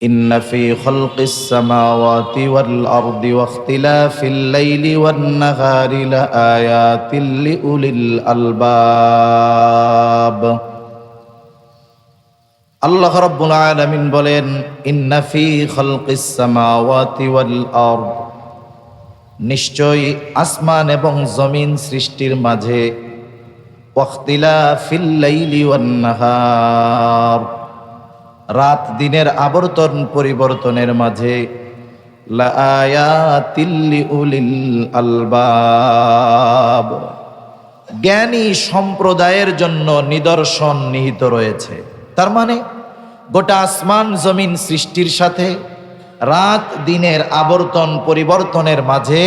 إن في خلق السماوات والأرض واختلاف الليل والنهار لآيات لأولي الألباب আল্লাহ রাব্বুল আলামিন বলেন ইন্না ফি খালকিস সামাওয়াতি ওয়াল আরদ, নিশ্চয়ই আসমান এবং জমিন সৃষ্টির মাঝে, ওয়াখতিলাফিল লাইলি ওয়ান নাহার, রাত দিনের আবর্তন পরিবর্তনের মাঝে, লাআয়াতিল লিউলিল আলবাব, জ্ঞানী সম্প্রদায়ের জন্য নিদর্শন নিহিত রয়েছে। তার মানে গোটা আসমান জমিন সৃষ্টির সাথে রাত দিনের আবর্তন পরিবর্তনের মাঝে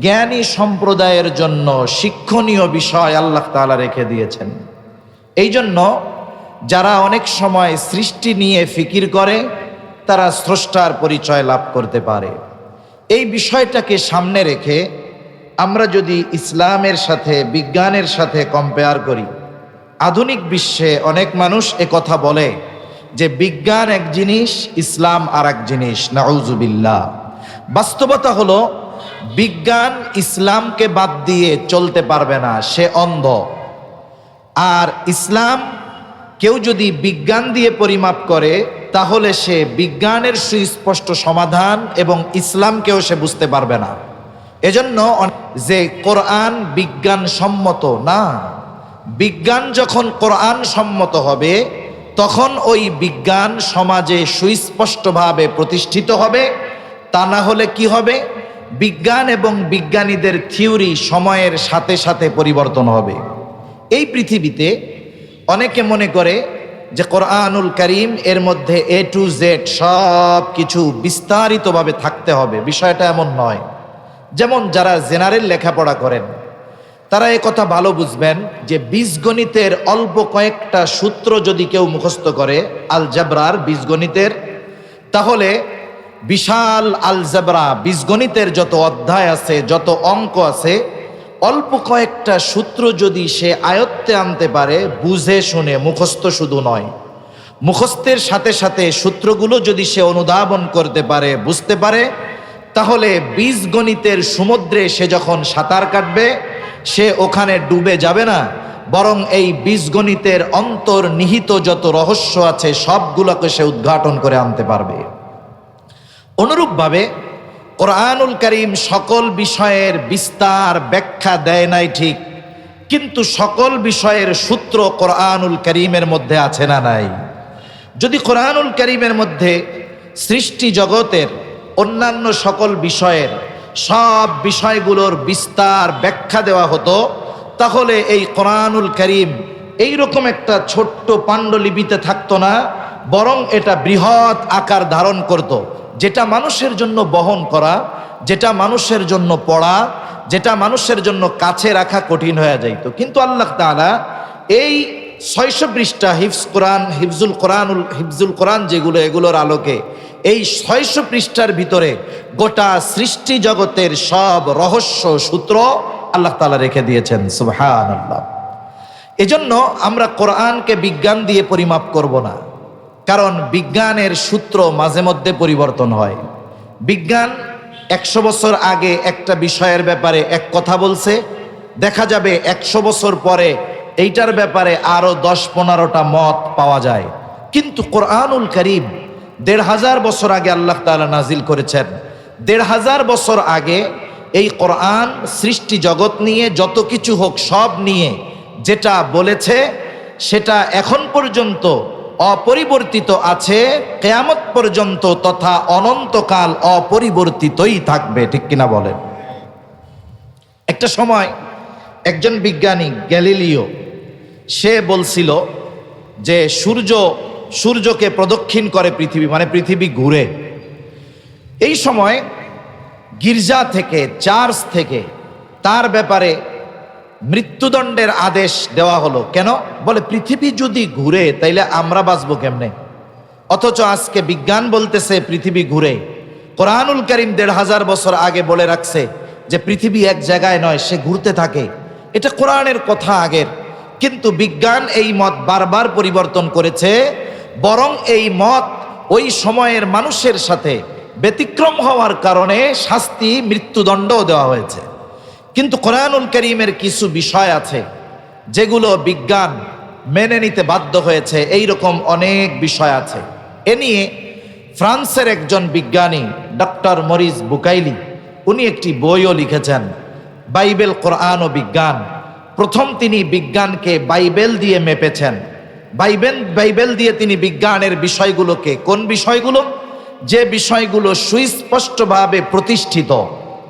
জ্ঞানী সম্প্রদায়ের জন্য শিক্ষণীয় বিষয় আল্লাহ তাআলা রেখে দিয়েছেন। এই জন্য যারা অনেক সময় সৃষ্টি নিয়ে ফিকির করে তারা স্রষ্টার পরিচয় লাভ করতে পারে। এই বিষয়টাকে সামনে রেখে আমরা যদি ইসলামের সাথে বিজ্ঞানের সাথে কম্পেয়ার করি, আধুনিক বিশ্বে অনেক মানুষ কথা বলে যে বিজ্ঞান এক জিনিস, ইসলাম আর এক জিনিস। নাউজুবিল্লাহ। বাস্তবতা হলো বিজ্ঞান ইসলামকে বাদ দিয়ে চলতে পারবে না, সে অন্ধ। আর ইসলাম কেউ যদি বিজ্ঞান দিয়ে পরিমাপ করে তাহলে সে বিজ্ঞানের সুস্পষ্ট সমাধান এবং ইসলামকেও সে বুঝতে পারবে না। এজন্য যে কোরআন বিজ্ঞান সম্মত না, বিজ্ঞান যখন কোরআন সম্মত হবে তখন ওই বিজ্ঞান সমাজে সুস্পষ্টভাবে প্রতিষ্ঠিত হবে। তা না হলে কি হবে? বিজ্ঞান এবং বিজ্ঞানীদের থিওরি সময়ের সাথে সাথে পরিবর্তন হবে। এই পৃথিবীতে অনেকে মনে করে যে কোরআনুল কারীম এর মধ্যে A to Z সব কিছু বিস্তারিতভাবে থাকতে হবে। বিষয়টা এমন নয়। যেমন যারা জেনারেল লেখাপড়া করেন তারা কথা ভালো বুঝবেন যে বীজগণিতের অল্প কয়েকটা সূত্র যদি কেউ মুখস্থ করে আলজাবরার বীজগণিতের, তাহলে বিশাল আলজাবরা বীজগণিতের যত অধ্যায় আছে, যত অঙ্ক আছে, অল্প কয়েকটা সূত্র যদি সে আয়ত্তে আনতে পারে, বুঝে শুনে, মুখস্থ শুধু নয়, মুখস্থের সাথে সাথে সূত্রগুলো যদি সে অনুধাবন করতে পারে, বুঝতে পারে, তাহলে বীজগণিতের সমুদ্রে সে যখন সাঁতার কাটবে সে ওখানে ডুবে যাবে না, বরং এই বীজগণিতের অন্তর্নিহিত যত রহস্য আছে সবগুলোকে সে উদ্ঘাটন করে আনতে পারবে। অনুরূপভাবে কোরআনুল কারীম সকল বিষয়ের বিস্তার ব্যাখ্যা দেয় নাই ঠিক, কিন্তু সকল বিষয়ের সূত্র কোরআনুল কারীমের মধ্যে আছে না নাই? যদি কোরআনুল কারীমের মধ্যে সৃষ্টি জগতের অন্যান্য সকল বিষয়ের সব বিষয়গুলোর বিস্তার ব্যাখ্যা দেওয়া হতো, তাহলে এই কোরআনুল কারীম এইরকম একটা ছোট্ট পাণ্ডুলিপিতে থাকতো না, বরং এটা বৃহৎ আকার ধারণ করত, যেটা মানুষের জন্য বহন করা, যেটা মানুষের জন্য পড়া, যেটা মানুষের জন্য কাছে রাখা কঠিন হয়ে যাইত। কিন্তু আল্লাহ তাআলা এই 600 পৃষ্ঠা হিফজুল কোরআন যেগুলো, এগুলোর আলোকে এই 600 পৃষ্ঠার ভিতরে গোটা সৃষ্টি জগতের সব রহস্য সূত্র আল্লাহ তাআলা রেখে দিয়েছেন। সুবহানাল্লাহ। এজন্য আমরা কোরআনকে বিজ্ঞান দিয়ে পরিমাপ করব না, কারণ বিজ্ঞানের সূত্র মাঝে মধ্যে পরিবর্তন হয়। বিজ্ঞান 100 বছর আগে একটা বিষয়ের ব্যাপারে এক কথা বলছে, দেখা যাবে 100 বছর পরে এইটার ব্যাপারে আরো 10-15টা মত পাওয়া যায়। কিন্তু কোরআনুল কারীম 1500 বছর আগে আল্লাহ তাআলা নাজিল করেছেন। 1500 বছর আগে এই কোরআন সৃষ্টি জগৎ নিয়ে যত কিছু হোক সব নিয়ে যেটা বলেছে সেটা এখন পর্যন্ত অপরিবর্তিত আছে, কিয়ামত পর্যন্ত তথা অনন্তকাল অপরিবর্তিতই থাকবে। ঠিক কিনা বলেন? একটা সময় একজন বিজ্ঞানী গ্যালিলিও, সে বলছিল যে সূর্যকে প্রদক্ষিণ করে পৃথিবী, মানে পৃথিবী ঘুরে। এই সময় গির্জা থেকে, চার্চ থেকে তার ব্যাপারে মৃত্যুদণ্ডের আদেশ দেওয়া হলো। কেন? বলে পৃথিবী যদি ঘুরে তাইলে আমরা বাঁচবো কেমনে? অথচ আজকে বিজ্ঞান বলতেছে পৃথিবী ঘুরে। কোরআনুল কারীম 1500 বছর আগে বলে রাখছে যে পৃথিবী এক জায়গায় নয়, সে ঘুরতে থাকে। এটা কোরআনের কথা আগের, কিন্তু বিজ্ঞান এই মত বারবার পরিবর্তন করেছে, বরং এই মত ওই সময়ের মানুষের সাথে ব্যতিক্রম হওয়ার কারণে শাস্তি মৃত্যুদণ্ডও দেওয়া হয়েছে। কিন্তু কোরআনুল কারীমের কিছু বিষয় আছে যেগুলো বিজ্ঞান মেনে নিতে বাধ্য হয়েছে, এই রকম অনেক বিষয় আছে। এ নিয়ে ফ্রান্সের একজন বিজ্ঞানী ডক্টর মরিস বুকাইলি, উনি একটি বইও লিখেছেন, বাইবেল, কোরআন ও বিজ্ঞান। প্রথম তিনি বিজ্ঞানকে বাইবেল দিয়ে মেপেছেন। বাইবেল দিয়ে তিনি বিজ্ঞানের বিষয়গুলোকে, কোন বিষয়গুলো? যে বিষয়গুলো সুস্পষ্টভাবে প্রতিষ্ঠিত।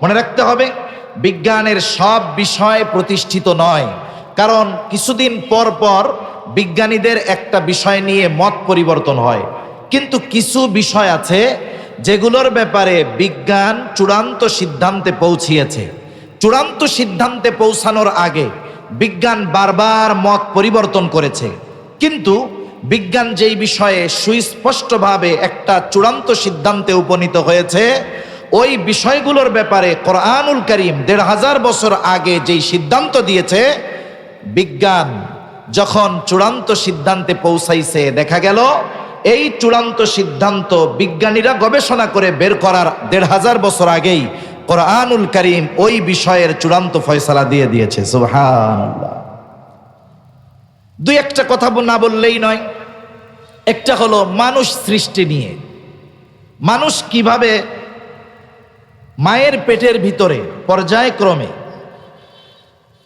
মনে রাখতে হবে, বিজ্ঞানের সব বিষয় প্রতিষ্ঠিত নয়, কারণ কিছুদিন পর পর বিজ্ঞানীদের একটা বিষয় নিয়ে মত পরিবর্তন হয়। কিন্তু কিছু বিষয় আছে যেগুলোর ব্যাপারে বিজ্ঞান চূড়ান্ত সিদ্ধান্তে পৌঁছিয়েছে। চূড়ান্ত সিদ্ধান্তে পৌঁছানোর আগে বিজ্ঞান বারবার মত পরিবর্তন করেছে, কিন্তু বিজ্ঞান যেই বিষয়ে সুস্পষ্টভাবে একটা চূড়ান্ত সিদ্ধান্তে উপনীত হয়েছে, ওই বিষয়গুলোর ব্যাপারে কোরআনুল কারীম ১৫০০ বছর আগে যেই সিদ্ধান্ত দিয়েছে, বিজ্ঞান যখন চূড়ান্ত সিদ্ধান্তে পৌঁছাইছে, দেখা গেল এই চূড়ান্ত সিদ্ধান্ত বিজ্ঞানীরা গবেষণা করে বের করার ১৫০০ বছর আগেই কোরআনুল কারীম ওই বিষয়ের চূড়ান্ত ফয়সালা দিয়ে দিয়েছে। সুবহানাল্লাহ। দুই একটা কথা না বললেই নয়। একটা হলো মানুষ সৃষ্টি নিয়ে, মানুষ কিভাবে মায়ের পেটের ভিতরে পর্যায়ক্রমে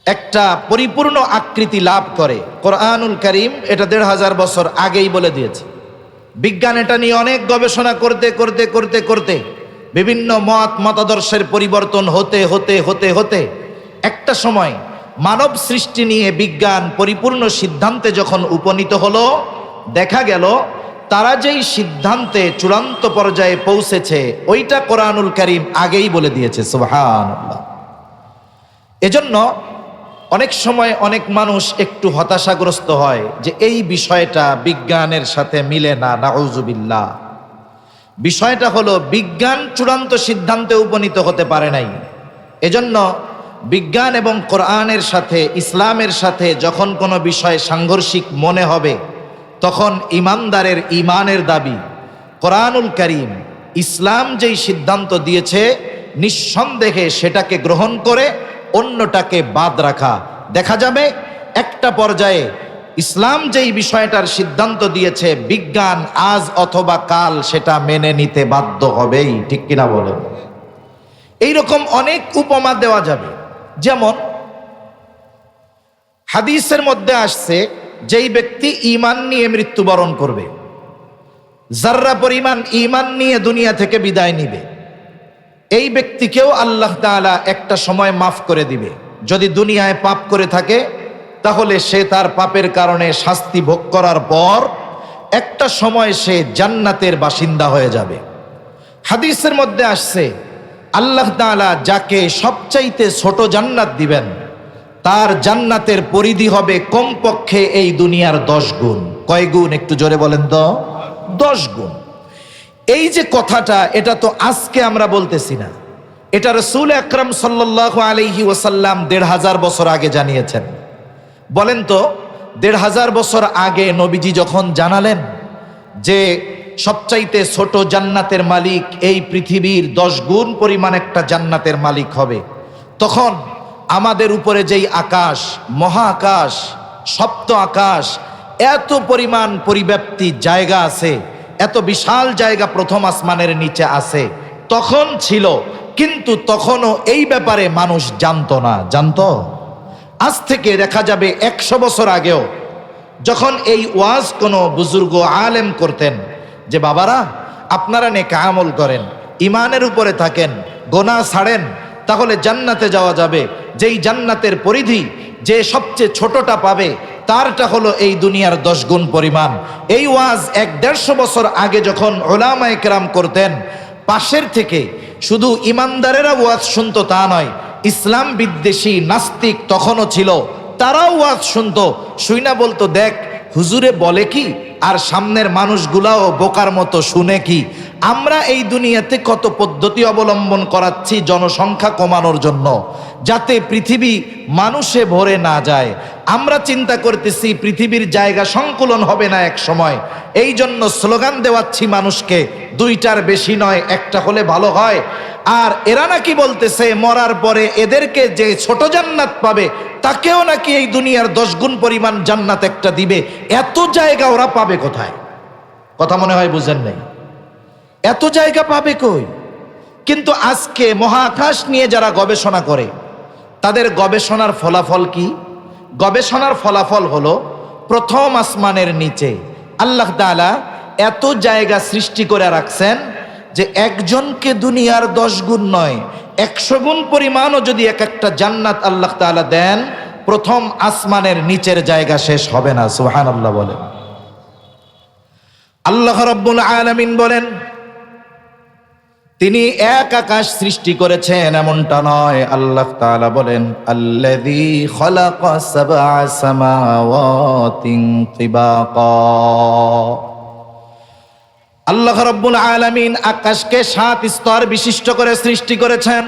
একটা পরিপূর্ণ আকৃতি লাভ করে, কোরআনুল কারীম এটা ১৫০০ বছর আগেই বলে দিয়েছে। বিজ্ঞান এটা নিয়ে অনেক গবেষণা করতে করতে করতে করতে বিভিন্ন মতাদর্শের পরিবর্তন হতে হতে হতে হতে একটা সময় মানব সৃষ্টি নিয়ে বিজ্ঞান পরিপূর্ণ সিদ্ধান্তে যখন উপনীত হলো, দেখা গেল তারা যেই সিদ্ধান্তে চূড়ান্ত পর্যায়ে পৌঁছেছে ওইটা কোরআনুল কারীম আগেই বলে দিয়েছে। সুবহানাল্লাহ। এজন্য অনেক সময় অনেক মানুষ একটু হতাশাগ্রস্ত হয় যে এই বিষয়টা বিজ্ঞানের সাথে মিলে না। নাউজুবিল্লাহ। বিষয়টা হলো বিজ্ঞান চূড়ান্ত সিদ্ধান্তে উপনীত হতে পারে নাই। এজন্য বিজ্ঞান এবং কোরআনের সাথে, ইসলামের সাথে যখন কোনো বিষয় সাংঘর্ষিক মনে হবে, তখন ইমানদারের ইমানের দাবি কোরআনুল কারীম, ইসলাম যেই সিদ্ধান্ত দিয়েছে নিঃসন্দেহে সেটাকে গ্রহণ করে অন্যটাকে বাদ রাখা। দেখা যাবে একটা পর্যায়ে ইসলাম যেই বিষয়টার সিদ্ধান্ত দিয়েছে, বিজ্ঞান আজ অথবা কাল সেটা মেনে নিতে বাধ্য হবেই। ঠিক কিনা বলেন? এইরকম অনেক উপমা দেওয়া যাবে। যেমন হাদিসের মধ্যে আসছে, যেই ব্যক্তি ঈমান নিয়ে মৃত্যুবরণ করবে, যাররা পরিমাণ ঈমান নিয়ে দুনিয়া থেকে বিদায় নিবে, এই ব্যক্তিকেও আল্লাহ তাআলা একটা সময় মাফ করে দিবে। যদি দুনিয়ায় পাপ করে থাকে তাহলে সে তার পাপের কারণে শাস্তি ভোগ করার পর একটা সময় সে জান্নাতের বাসিন্দা হয়ে যাবে। হাদিসের মধ্যে আসছে, আল্লাহ তাআলা যাকে সবচাইতে ছোট জান্নাত দিবেন, তার জান্নাতের পরিধি হবে কমপক্ষে এই দুনিয়ার 10 গুণ। কয় গুণ? একটু জোরে বলেন তো। 10 গুণ। এই যে কথাটা, এটা তো আজকে আমরা বলতেছি না, এটা রাসূল আকরাম সাল্লাল্লাহু আলাইহি ওয়াসাল্লাম ১৫০০ বছর আগে জানিয়েছেন। বলেন তো, ১৫০০ বছর আগে নবীজি যখন জানালেন যে সবচাইতে ছোট জান্নাতের মালিক এই পৃথিবীর 10 গুণ পরিমাণ একটা জান্নাতের মালিক হবে, তখন আমাদের উপরে যেই আকাশ, মহাকাশ, সপ্ত আকাশ, এত পরিমাণ পরিব্যাপ্তি জায়গা আছে, এত বিশাল জায়গা প্রথম আসমানের নিচে আছে, তখন ছিল। কিন্তু তখনও এই ব্যাপারে মানুষ জানতো না। জানতো? আজ থেকে দেখা যাবে 100 বছর আগেও যখন এই ওয়াজ কোনো বুজুর্গ আলেম করতেন যে বাবারা আপনারা নেক আমল করেন, ইমানের উপরে থাকেন, গোনাহ ছাড়েন, তাহলে জান্নাতে যাওয়া যাবে। যেই জান্নাতের পরিধি যে সবচেয়ে ছোটটা পাবে তারটা হলো এই দুনিয়ার 10 গুণ পরিমাণ। এই ওয়াজ 150 বছর আগে যখন উলামায়ে কেরাম করতেন, পাশের থেকে শুধু ইমানদারেরা ওয়াজ শুনতো তা নয়, ইসলাম বিদ্বেষী নাস্তিক তখনও ছিল, তারাও ওয়াজ শুনতো। শুইনা বলতো, দেখ হুজুরে বলে কি আর সামনের মানুষগুলাও বোকার মতো শুনে কি। আমরা এই দুনিয়াতে কত পদ্ধতি অবলম্বন করাচ্ছি জনসংখ্যা কমানোর জন্য, যাতে পৃথিবী মানুষে ভরে না যায়। আমরা চিন্তা করতেছি পৃথিবীর জায়গা সংকুলন হবে না এক সময়, এই জন্য স্লোগান দেওয়াচ্ছি মানুষকে, দুইটার বেশি নয়, একটা হলে ভালো হয়। আর এরা নাকি বলতেছে মরার পরে এদেরকে যে ছোট জান্নাত পাবে তাকেও নাকি এই দুনিয়ার 10 গুণ পরিমাণ জান্নাত একটা দিবে। এত জায়গা ওরা পাবে কোথায়? কথা মনে হয় বুঝেন নাই। এত জায়গা পাবে কই? কিন্তু আজকে মহাকাশ নিয়ে যারা গবেষণা করে তাদের গবেষণার ফলাফল কি? গবেষণার ফলাফল হলো প্রথম আসমানের নিচে আল্লাহ তাআলা এত জায়গা সৃষ্টি করে রাখছেন যে একজনকে দুনিয়ার 10 গুণ নয় 100 গুণ পরিমাণও যদি এক একটা জান্নাত আল্লাহ তাআলা দেন, প্রথম আসমানের নিচের জায়গা শেষ হবে না। সুবহানাল্লাহ বলেন। আল্লাহ রাব্বুল আলামিন বলেন তিনি এক আকাশ সৃষ্টি করেছেন এমনটা নয়। আল্লাহ তাআলা বলেন আল্লাযী খালাকা সাবআ সামাওয়াতিন তিবাকা। আল্লাহ রাব্বুল আলামিন আকাশকে 7 স্তর বিশিষ্ট করে সৃষ্টি করেছেন।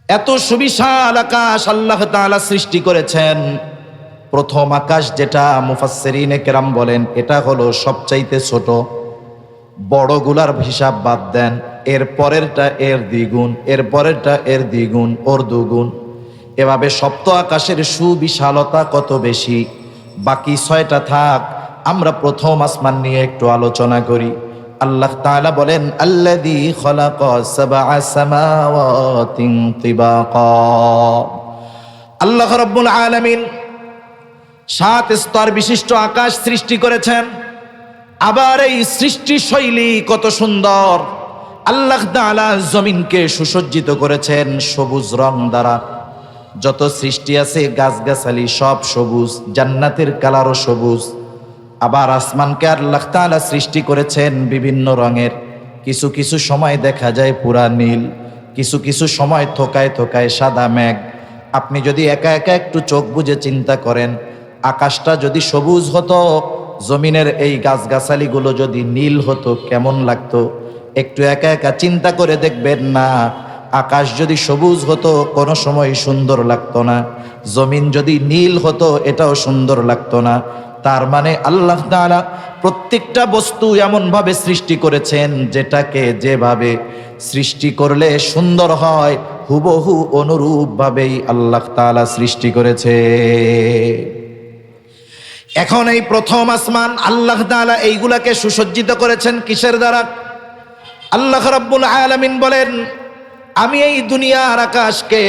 এত সুবিশাল আকাশ আল্লাহ তাআলা সৃষ্টি করেছেন। প্রথম আকাশ যেটা মুফাসসিরিনে কেরাম বলেন এটা হলো সবচাইতে ছোট, বড়গুলার হিসাব বাদ দেন, এর পরেরটা এর দ্বিগুণ, এর পরেরটা এর দ্বিগুণ, ওর দুগুণ, এভাবে সপ্ত আকাশের সুবিশালতা কত বেশি। বাকি 6টা থাক, আমরা প্রথম আসমান নিয়ে একটু আলোচনা করি। আল্লাহ তাআলা বলেন আল্লাযী খালাকা সাবআ সামাওয়াতিন তিবাকা। আল্লাহ রাব্বুল আলামিন 7 স্তর বিশিষ্ট আকাশ সৃষ্টি করেছেন। আবার এই সৃষ্টি শৈলী কত সুন্দর। আল্লাহ তাআলা জমিনকে সুসজ্জিত করেছেন সবুজ রং দ্বারা। যত সৃষ্টি আছে গাছগাছালি সব সবুজ, জান্নাতের কালারও সবুজ। আবার আসমানকে আল্লাহ তাআলা সৃষ্টি করেছেন বিভিন্ন রঙের। কিছু কিছু সময় দেখা যায় পুরা নীল, কিছু কিছু সময় থোকায় থোকায় সাদা মেঘ। আপনি যদি একা একা একটু চোখ বুজে চিন্তা করেন, আকাশটা যদি সবুজ হতো, জমিনের এই গাছগাছালিগুলো যদি নীল হতো কেমন লাগতো? একটু একা একা চিন্তা করে দেখবেন না। আকাশ যদি সবুজ হতো কোনো সময় সুন্দর লাগতো না, জমিন যদি নীল হতো এটাও সুন্দর লাগতো না। তার মানে আল্লাহ তাআলা প্রত্যেকটা বস্তু এমনভাবে সৃষ্টি করেছেন যেটাকে যেভাবে সৃষ্টি করলে সুন্দর হয় হুবহু অনুরূপভাবেই আল্লাহ তাআলা সৃষ্টি করেছে। এখন এই প্রথম আসমান আল্লাহ তাআলা এইগুলাকে সুসজ্জিত করেছেন কিসের দ্বারা? আল্লাহ রাব্বুল আলামিন বলেন আমি এই দুনিয়ার আকাশকে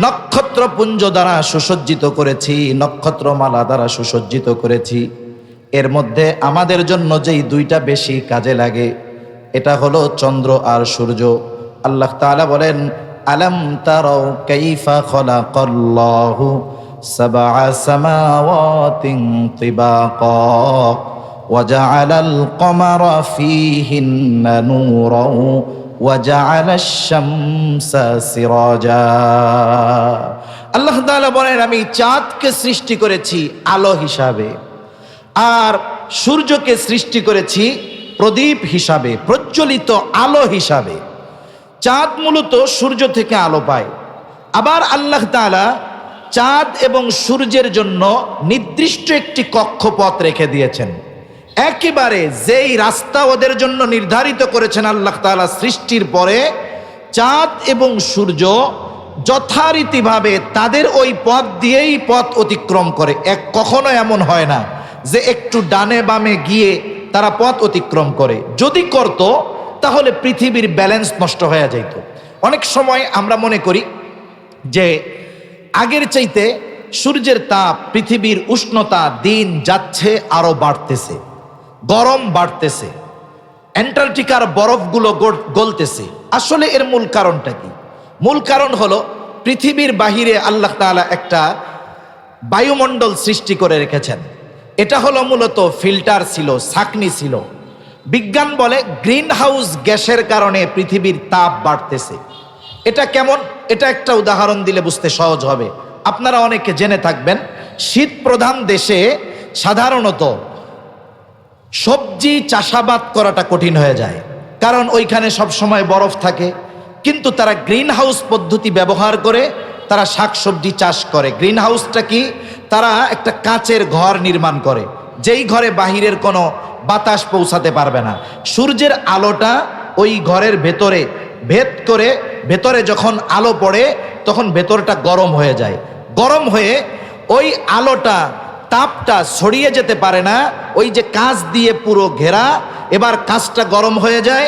নক্ষত্রপুঞ্জ দ্বারা সুসজ্জিত করেছি, নক্ষত্রমালা দ্বারা সুসজ্জিত করেছি। এর মধ্যে আমাদের জন্য যেই 2টা বেশি কাজে লাগে এটা হলো চন্দ্র আর সূর্য। আল্লাহ তাআলা বলেন আলাম তারাউ কাইফা খালাকাল্লাহু সাবআ সামাওয়াতিন তিবাকা ওয়া জাআলাল কমারা ফীহিন্না নূরাও ওয়া জাআলাশ শামসা সিরাজা। আল্লাহ তাআলা বলেন আমি চাঁদকে সৃষ্টি করেছি আলো হিসাবে, আর সূর্যকে সৃষ্টি করেছি প্রদীপ হিসাবে, প্রজ্বলিত আলো হিসাবে। চাঁদ মূলত সূর্য থেকে আলো পায়। আবার আল্লাহ তাআলা চাঁদ এবং সূর্যের জন্য নির্দিষ্ট একটি কক্ষপথ রেখে দিয়েছেন। একেবারে যেই রাস্তা ওদের জন্য নির্ধারিত করেছেন আল্লাহ তাআলা সৃষ্টির পরে, চাঁদ এবং সূর্য যথারীতিভাবে তাদের ওই পথ দিয়েই পথ অতিক্রম করে। কখনো এমন হয় না যে একটু ডানে বামে গিয়ে তারা পথ অতিক্রম করে। যদি করত তাহলে পৃথিবীর ব্যালেন্স নষ্ট হয়ে যেত। অনেক সময় আমরা মনে করি যে আগের চাইতে সূর্যের তাপ, পৃথিবীর উষ্ণতা দিন যাচ্ছে আরো বাড়তেছে, গরম বাড়তেছে, অ্যান্টার্কটিকার বরফগুলো গলতেছে। আসলে এর মূল কারণটা কি? মূল কারণ হলো পৃথিবীর বাহিরে আল্লাহ তাআলা একটা বায়ুমণ্ডল সৃষ্টি করে রেখেছেন। এটা হলো মূলত ফিল্টার ছিল, ছাঁকনি ছিল। বিজ্ঞান বলে গ্রিন হাউস গ্যাসের কারণে পৃথিবীর তাপ বাড়তেছে। এটা কেমন? এটা একটা উদাহরণ দিলে বুঝতে সহজ হবে। আপনারা অনেকে জেনে থাকবেন শীত প্রধান দেশে সাধারণত সবজি চাষাবাদ করাটা কঠিন হয়ে যায়, কারণ ওইখানে সব সময় বরফ থাকে। কিন্তু তারা গ্রিন হাউস পদ্ধতি ব্যবহার করে তারা শাকসবজি চাষ করে। গ্রিন হাউসটা কি? তারা একটা কাচের ঘর নির্মাণ করে, যেই ঘরে বাহিরের কোনো বাতাস পৌঁছাতে পারবে না। সূর্যের আলোটা ওই ঘরের ভেতরে ভেদ করে, ভেতরে যখন আলো পড়ে তখন ভেতরটা গরম হয়ে যায়। গরম হয়ে ওই আলোটা, তাপটা ছড়িয়ে যেতে পারে না। ওই যে কাঁচ দিয়ে পুরো ঘেরা, এবার কাঁচটা গরম হয়ে যায়,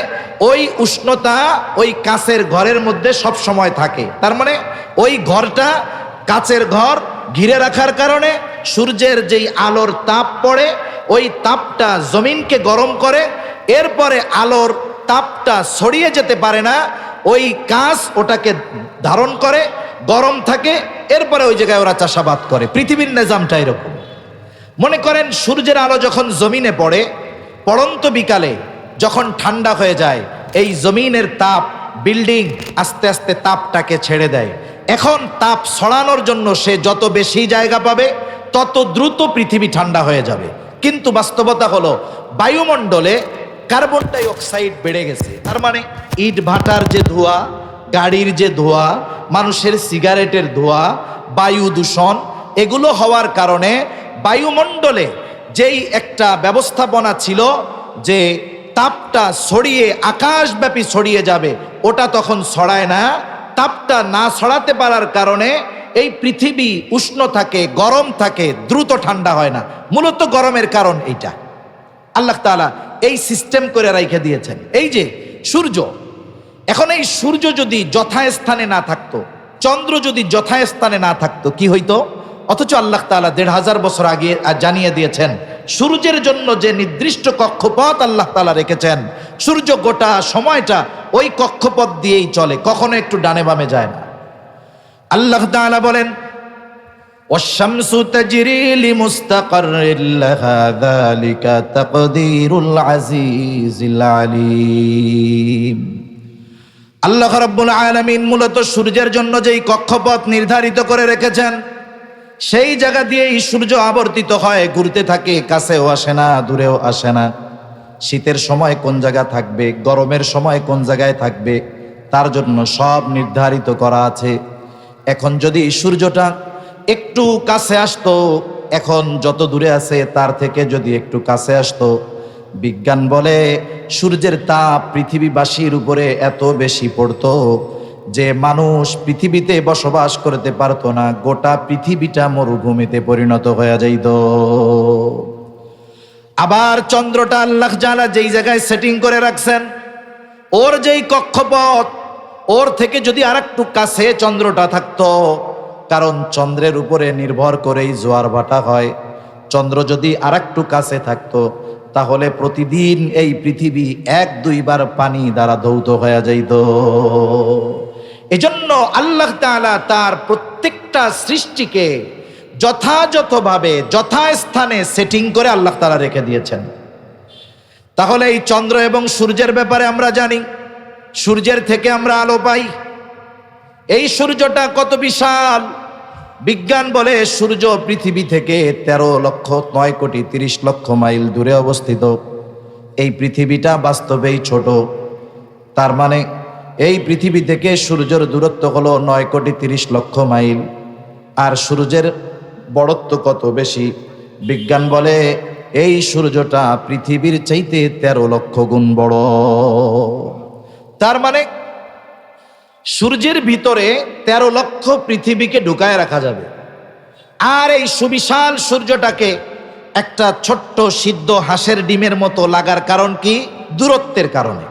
ওই উষ্ণতা ওই কাঁচের ঘরের মধ্যে সব সময় থাকে। তার মানে ওই ঘরটা, কাঁচের ঘর ঘিরে রাখার কারণে সূর্যের যেই আলোর তাপ পড়ে, ওই তাপটা জমিনকে গরম করে, এরপরে আলোর তাপটা ছড়িয়ে যেতে পারে না, ওই কাঁচ ওটাকে ধারণ করে, গরম থাকে, এরপরে ওই জায়গায় ওরা চাষাবাদ করে। পৃথিবীর নিজামটা এরকম। মনে করেন সূর্যের আলো যখন জমিনে পড়ে, পড়ন্ত বিকালে যখন ঠান্ডা হয়ে যায়, এই জমিনের তাপ, বিল্ডিং আস্তে আস্তে তাপটাকে ছেড়ে দেয়। এখন তাপ ছড়ানোর জন্য সে যত বেশি জায়গা পাবে তত দ্রুত পৃথিবী ঠান্ডা হয়ে যাবে। কিন্তু বাস্তবতা হলো বায়ুমণ্ডলে কার্বন ডাই অক্সাইড বেড়ে গেছে। তার মানে ইট ভাটার যে ধোঁয়া, গাড়ির যে ধোঁয়া, মানুষের সিগারেটের ধোঁয়া, বায়ু দূষণ, এগুলো হওয়ার কারণে বায়ুমণ্ডলে যেই একটা ব্যবস্থাপনা ছিল যে তাপটা ছড়িয়ে আকাশব্যাপী ছড়িয়ে যাবে, ওটা তখন ছড়ায় না। তাপটা না ছড়াতে পারার কারণে এই পৃথিবী উষ্ণ থাকে, গরম থাকে, দ্রুত ঠান্ডা হয় না। মূলত গরমের কারণ এইটা। আল্লাহ তাআলা এই সিস্টেম করে রাইখে দিয়েছেন। এই যে সূর্য, এখন এই সূর্য যদি যথাস্থানে না থাকতো, চন্দ্র যদি যথাস্থানে না থাকতো, কি হইতো? অথচ আল্লাহ তাআলা ১৫০০ বছর আগে জানিয়ে দিয়েছেন সূর্যের জন্য যে নির্দিষ্ট কক্ষপথ আল্লাহ তাআলা রেখেছেন, সূর্য গোটা সময়টা ওই কক্ষপথ দিয়েই চলে, কখনো একটু ডানে বামে যায় না। আল্লাহ তাআলা বলেন, ওয়াশ-শামসু তাজরি লিমুস্তাকাররিন লাহা যালিকা তাকদীরুল আজিজিল আলীম। আল্লাহ রাব্বুল আলামিন মূলত সূর্যের জন্য যেই কক্ষপথ নির্ধারিত করে রেখেছেন, সেই জায়গা দিয়েই সূর্য আবর্তিত হয়, ঘুরতে থাকে, কাছেও আসে না, দূরেও আসে না। শীতের সময় কোন জায়গা থাকবে, গরমের সময় কোন জায়গায় থাকবে, তার জন্য সব নির্ধারিত করা আছে। এখন যদি সূর্যটা একটু কাছে আসতো, এখন যত দূরে আছে তার থেকে যদি একটু কাছে আসতো, বিজ্ঞান বলে সূর্যের তাপ পৃথিবীবাসীর উপরে এত বেশি পড়তো যে মানুষ পৃথিবীতে বসবাস করতে পারতো না, গোটা পৃথিবীটা মরুভূমিতে পরিণত হয়ে যাইত। আবার চন্দ্রটা আল্লাহ তাআলা যেই জায়গায় সেটিং করে রাখছেন, ওর যেই কক্ষপথ, ওর থেকে যদি আরেকটু কাছে চন্দ্রটা থাকতো, কারণ চন্দ্রের উপরে নির্ভর করেই জোয়ার ভাটা হয়, চন্দ্র যদি আরেকটু কাছে থাকতো তাহলে প্রতিদিন এই পৃথিবী ১-২ বার পানি দ্বারা ধৌত হয়ে যাইত। এজন্য আল্লাহ তাআলা তার প্রত্যেকটা সৃষ্টিকে যথাযথভাবে যথাস্থানে সেটিং করে আল্লাহ তাআলা রেখে দিয়েছেন। তাহলে এই চন্দ্র এবং সূর্যের ব্যাপারে আমরা জানি, সূর্যের থেকে আমরা আলো পাই। এই সূর্যটা কত বিশাল! বিজ্ঞান বলে সূর্য পৃথিবী থেকে 13,09,30,00,000 মাইল দূরে অবস্থিত। এই পৃথিবীটা বাস্তবেই ছোট। তার মানে এই পৃথিবী থেকে সূর্যের দূরত্ব হলো 9,30,00,000 মাইল। আর সূর্যের বড়ত্ব কত বেশি? বিজ্ঞান বলে এই সূর্যটা পৃথিবীর চাইতে 13 লক্ষ গুণ বড়। তার মানে সূর্যের ভিতরে 13 লক্ষ পৃথিবীকে ঢুকায় রাখা যাবে। আর এই সুবিশাল সূর্যটাকে একটা ছোট্ট সিদ্ধ হাঁসের ডিমের মতো লাগার কারণ কি? দূরত্বের কারণে।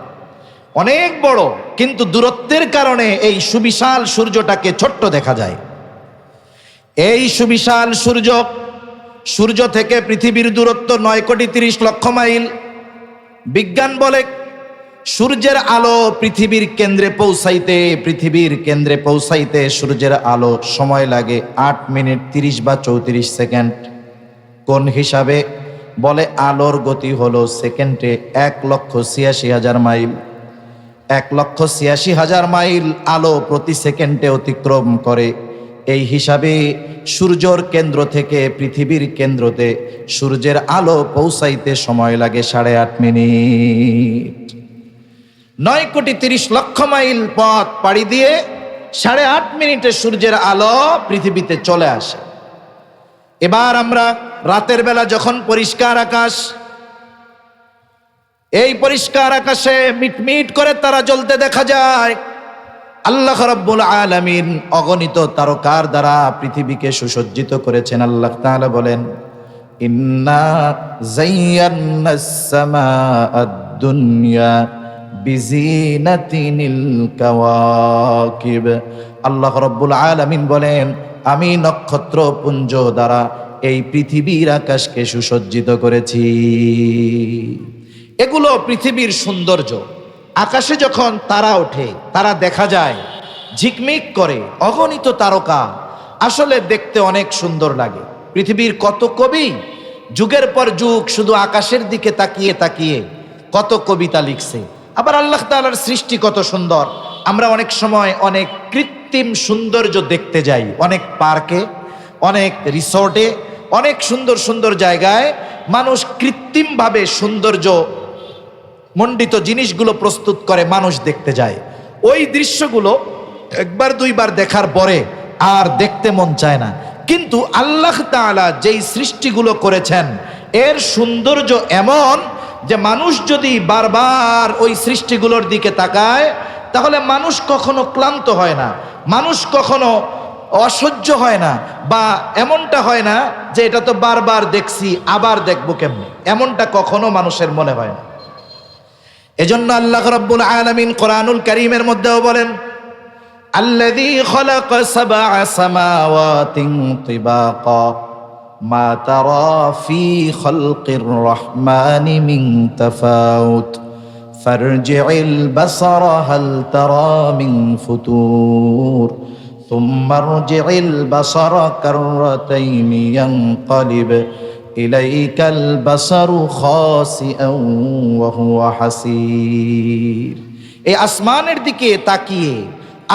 অনেক বড়, কিন্তু দূরত্বের কারণে এই সুবিশাল সূর্যটাকে ছোট্ট দেখা যায়। এই সুবিশাল সূর্য থেকে পৃথিবীর দূরত্ব 9,30,00,000 মাইল। বিজ্ঞান বলে সূর্যের আলো পৃথিবীর কেন্দ্রে পৌঁছাইতে সূর্যের আলো সময় লাগে 8 মিনিট 30 বা 34 সেকেন্ড। কোন হিসাবে? বলে আলোর গতি হলো সেকেন্ডে 1,86,000 মাইল। 1,86,000 মাইল আলো প্রতি সেকেন্ডে অতিক্রম করে। এই হিসাবে সূর্যর কেন্দ্র থেকে পৃথিবীর কেন্দ্রতে সূর্যের আলো পৌঁছাইতে সময় লাগে 8.5 মিনিট। 9,30,00,000 মাইল পথ পাড়ি দিয়ে 8.5 মিনিটে সূর্যের আলো পৃথিবীতে চলে আসে। এবার আমরা রাতের বেলা যখন পরিষ্কার আকাশ, এই পরিষ্কার আকাশে মিটমিট করে তারা জ্বলতে দেখা যায়। আল্লাহ রাব্বুল আলামিন অগণিত তারকার দ্বারা পৃথিবীকে সুসজ্জিত করেছেন। আল্লাহ তাআলা বলেন, ইন্না যায়্যানাস সামাআদ দুনিয়া বিজিনাতিনিল কাওয়াকিব। আল্লাহ রাব্বুল আলামিন বলেন, আমি নক্ষত্রপুঞ্জ দ্বারা এই পৃথিবীর আকাশকে সুসজ্জিত করেছি। এগুলো পৃথিবীর সৌন্দর্য। আকাশে যখন তারা ওঠে, তারা দেখা যায় ঝিকমিক করে, অগণিত তারকা, আসলে দেখতে অনেক সুন্দর লাগে। পৃথিবীর কত কবি যুগের পর যুগ শুধু আকাশের দিকে তাকিয়ে তাকিয়ে কত কবিতা লিখছে। আবার আল্লাহ তাআলার সৃষ্টি কত সুন্দর। আমরা অনেক সময় অনেক কৃত্রিম সৌন্দর্য দেখতে যাই, অনেক পার্কে, অনেক রিসোর্টে, অনেক সুন্দর সুন্দর জায়গায় মানুষ কৃত্রিমভাবে সৌন্দর্য মণ্ডিত জিনিসগুলো প্রস্তুত করে মানুষ দেখতে যায়। ওই দৃশ্যগুলো একবার দুইবার দেখার পরে আর দেখতে মন চায় না। কিন্তু আল্লাহ তাআলা যেই সৃষ্টিগুলো করেছেন এর সৌন্দর্য এমন যে মানুষ যদি বারবার ওই সৃষ্টিগুলোর দিকে তাকায় তাহলে মানুষ কখনো ক্লান্ত হয় না, মানুষ কখনো অসহ্য হয় না, বা এমনটা হয় না যে এটা তো বারবার দেখছি আবার দেখবো কেমনে, এমনটা কখনো মানুষের মনে হয় না। এজন্য আল্লাহ রাব্বুল আলামিন কোরআনুল কারীমের মধ্যেও বলেন, আল্লাযী খালাকা সাবআ সামাওয়াতিন তিবাকা মা তারা ফি খালকির রহমানি মিন তাফাউত ফারজি'ল বাসারা হাল তারা মিন ফুতুর সুম্মা রজি'ল বাসারা কাররাতাইনি ইয়ানকালিব ইলাইকাল বাসারু খাসিআন ওয়া হুয়া হাসীর। এই আসমানের দিকে তাকিয়ে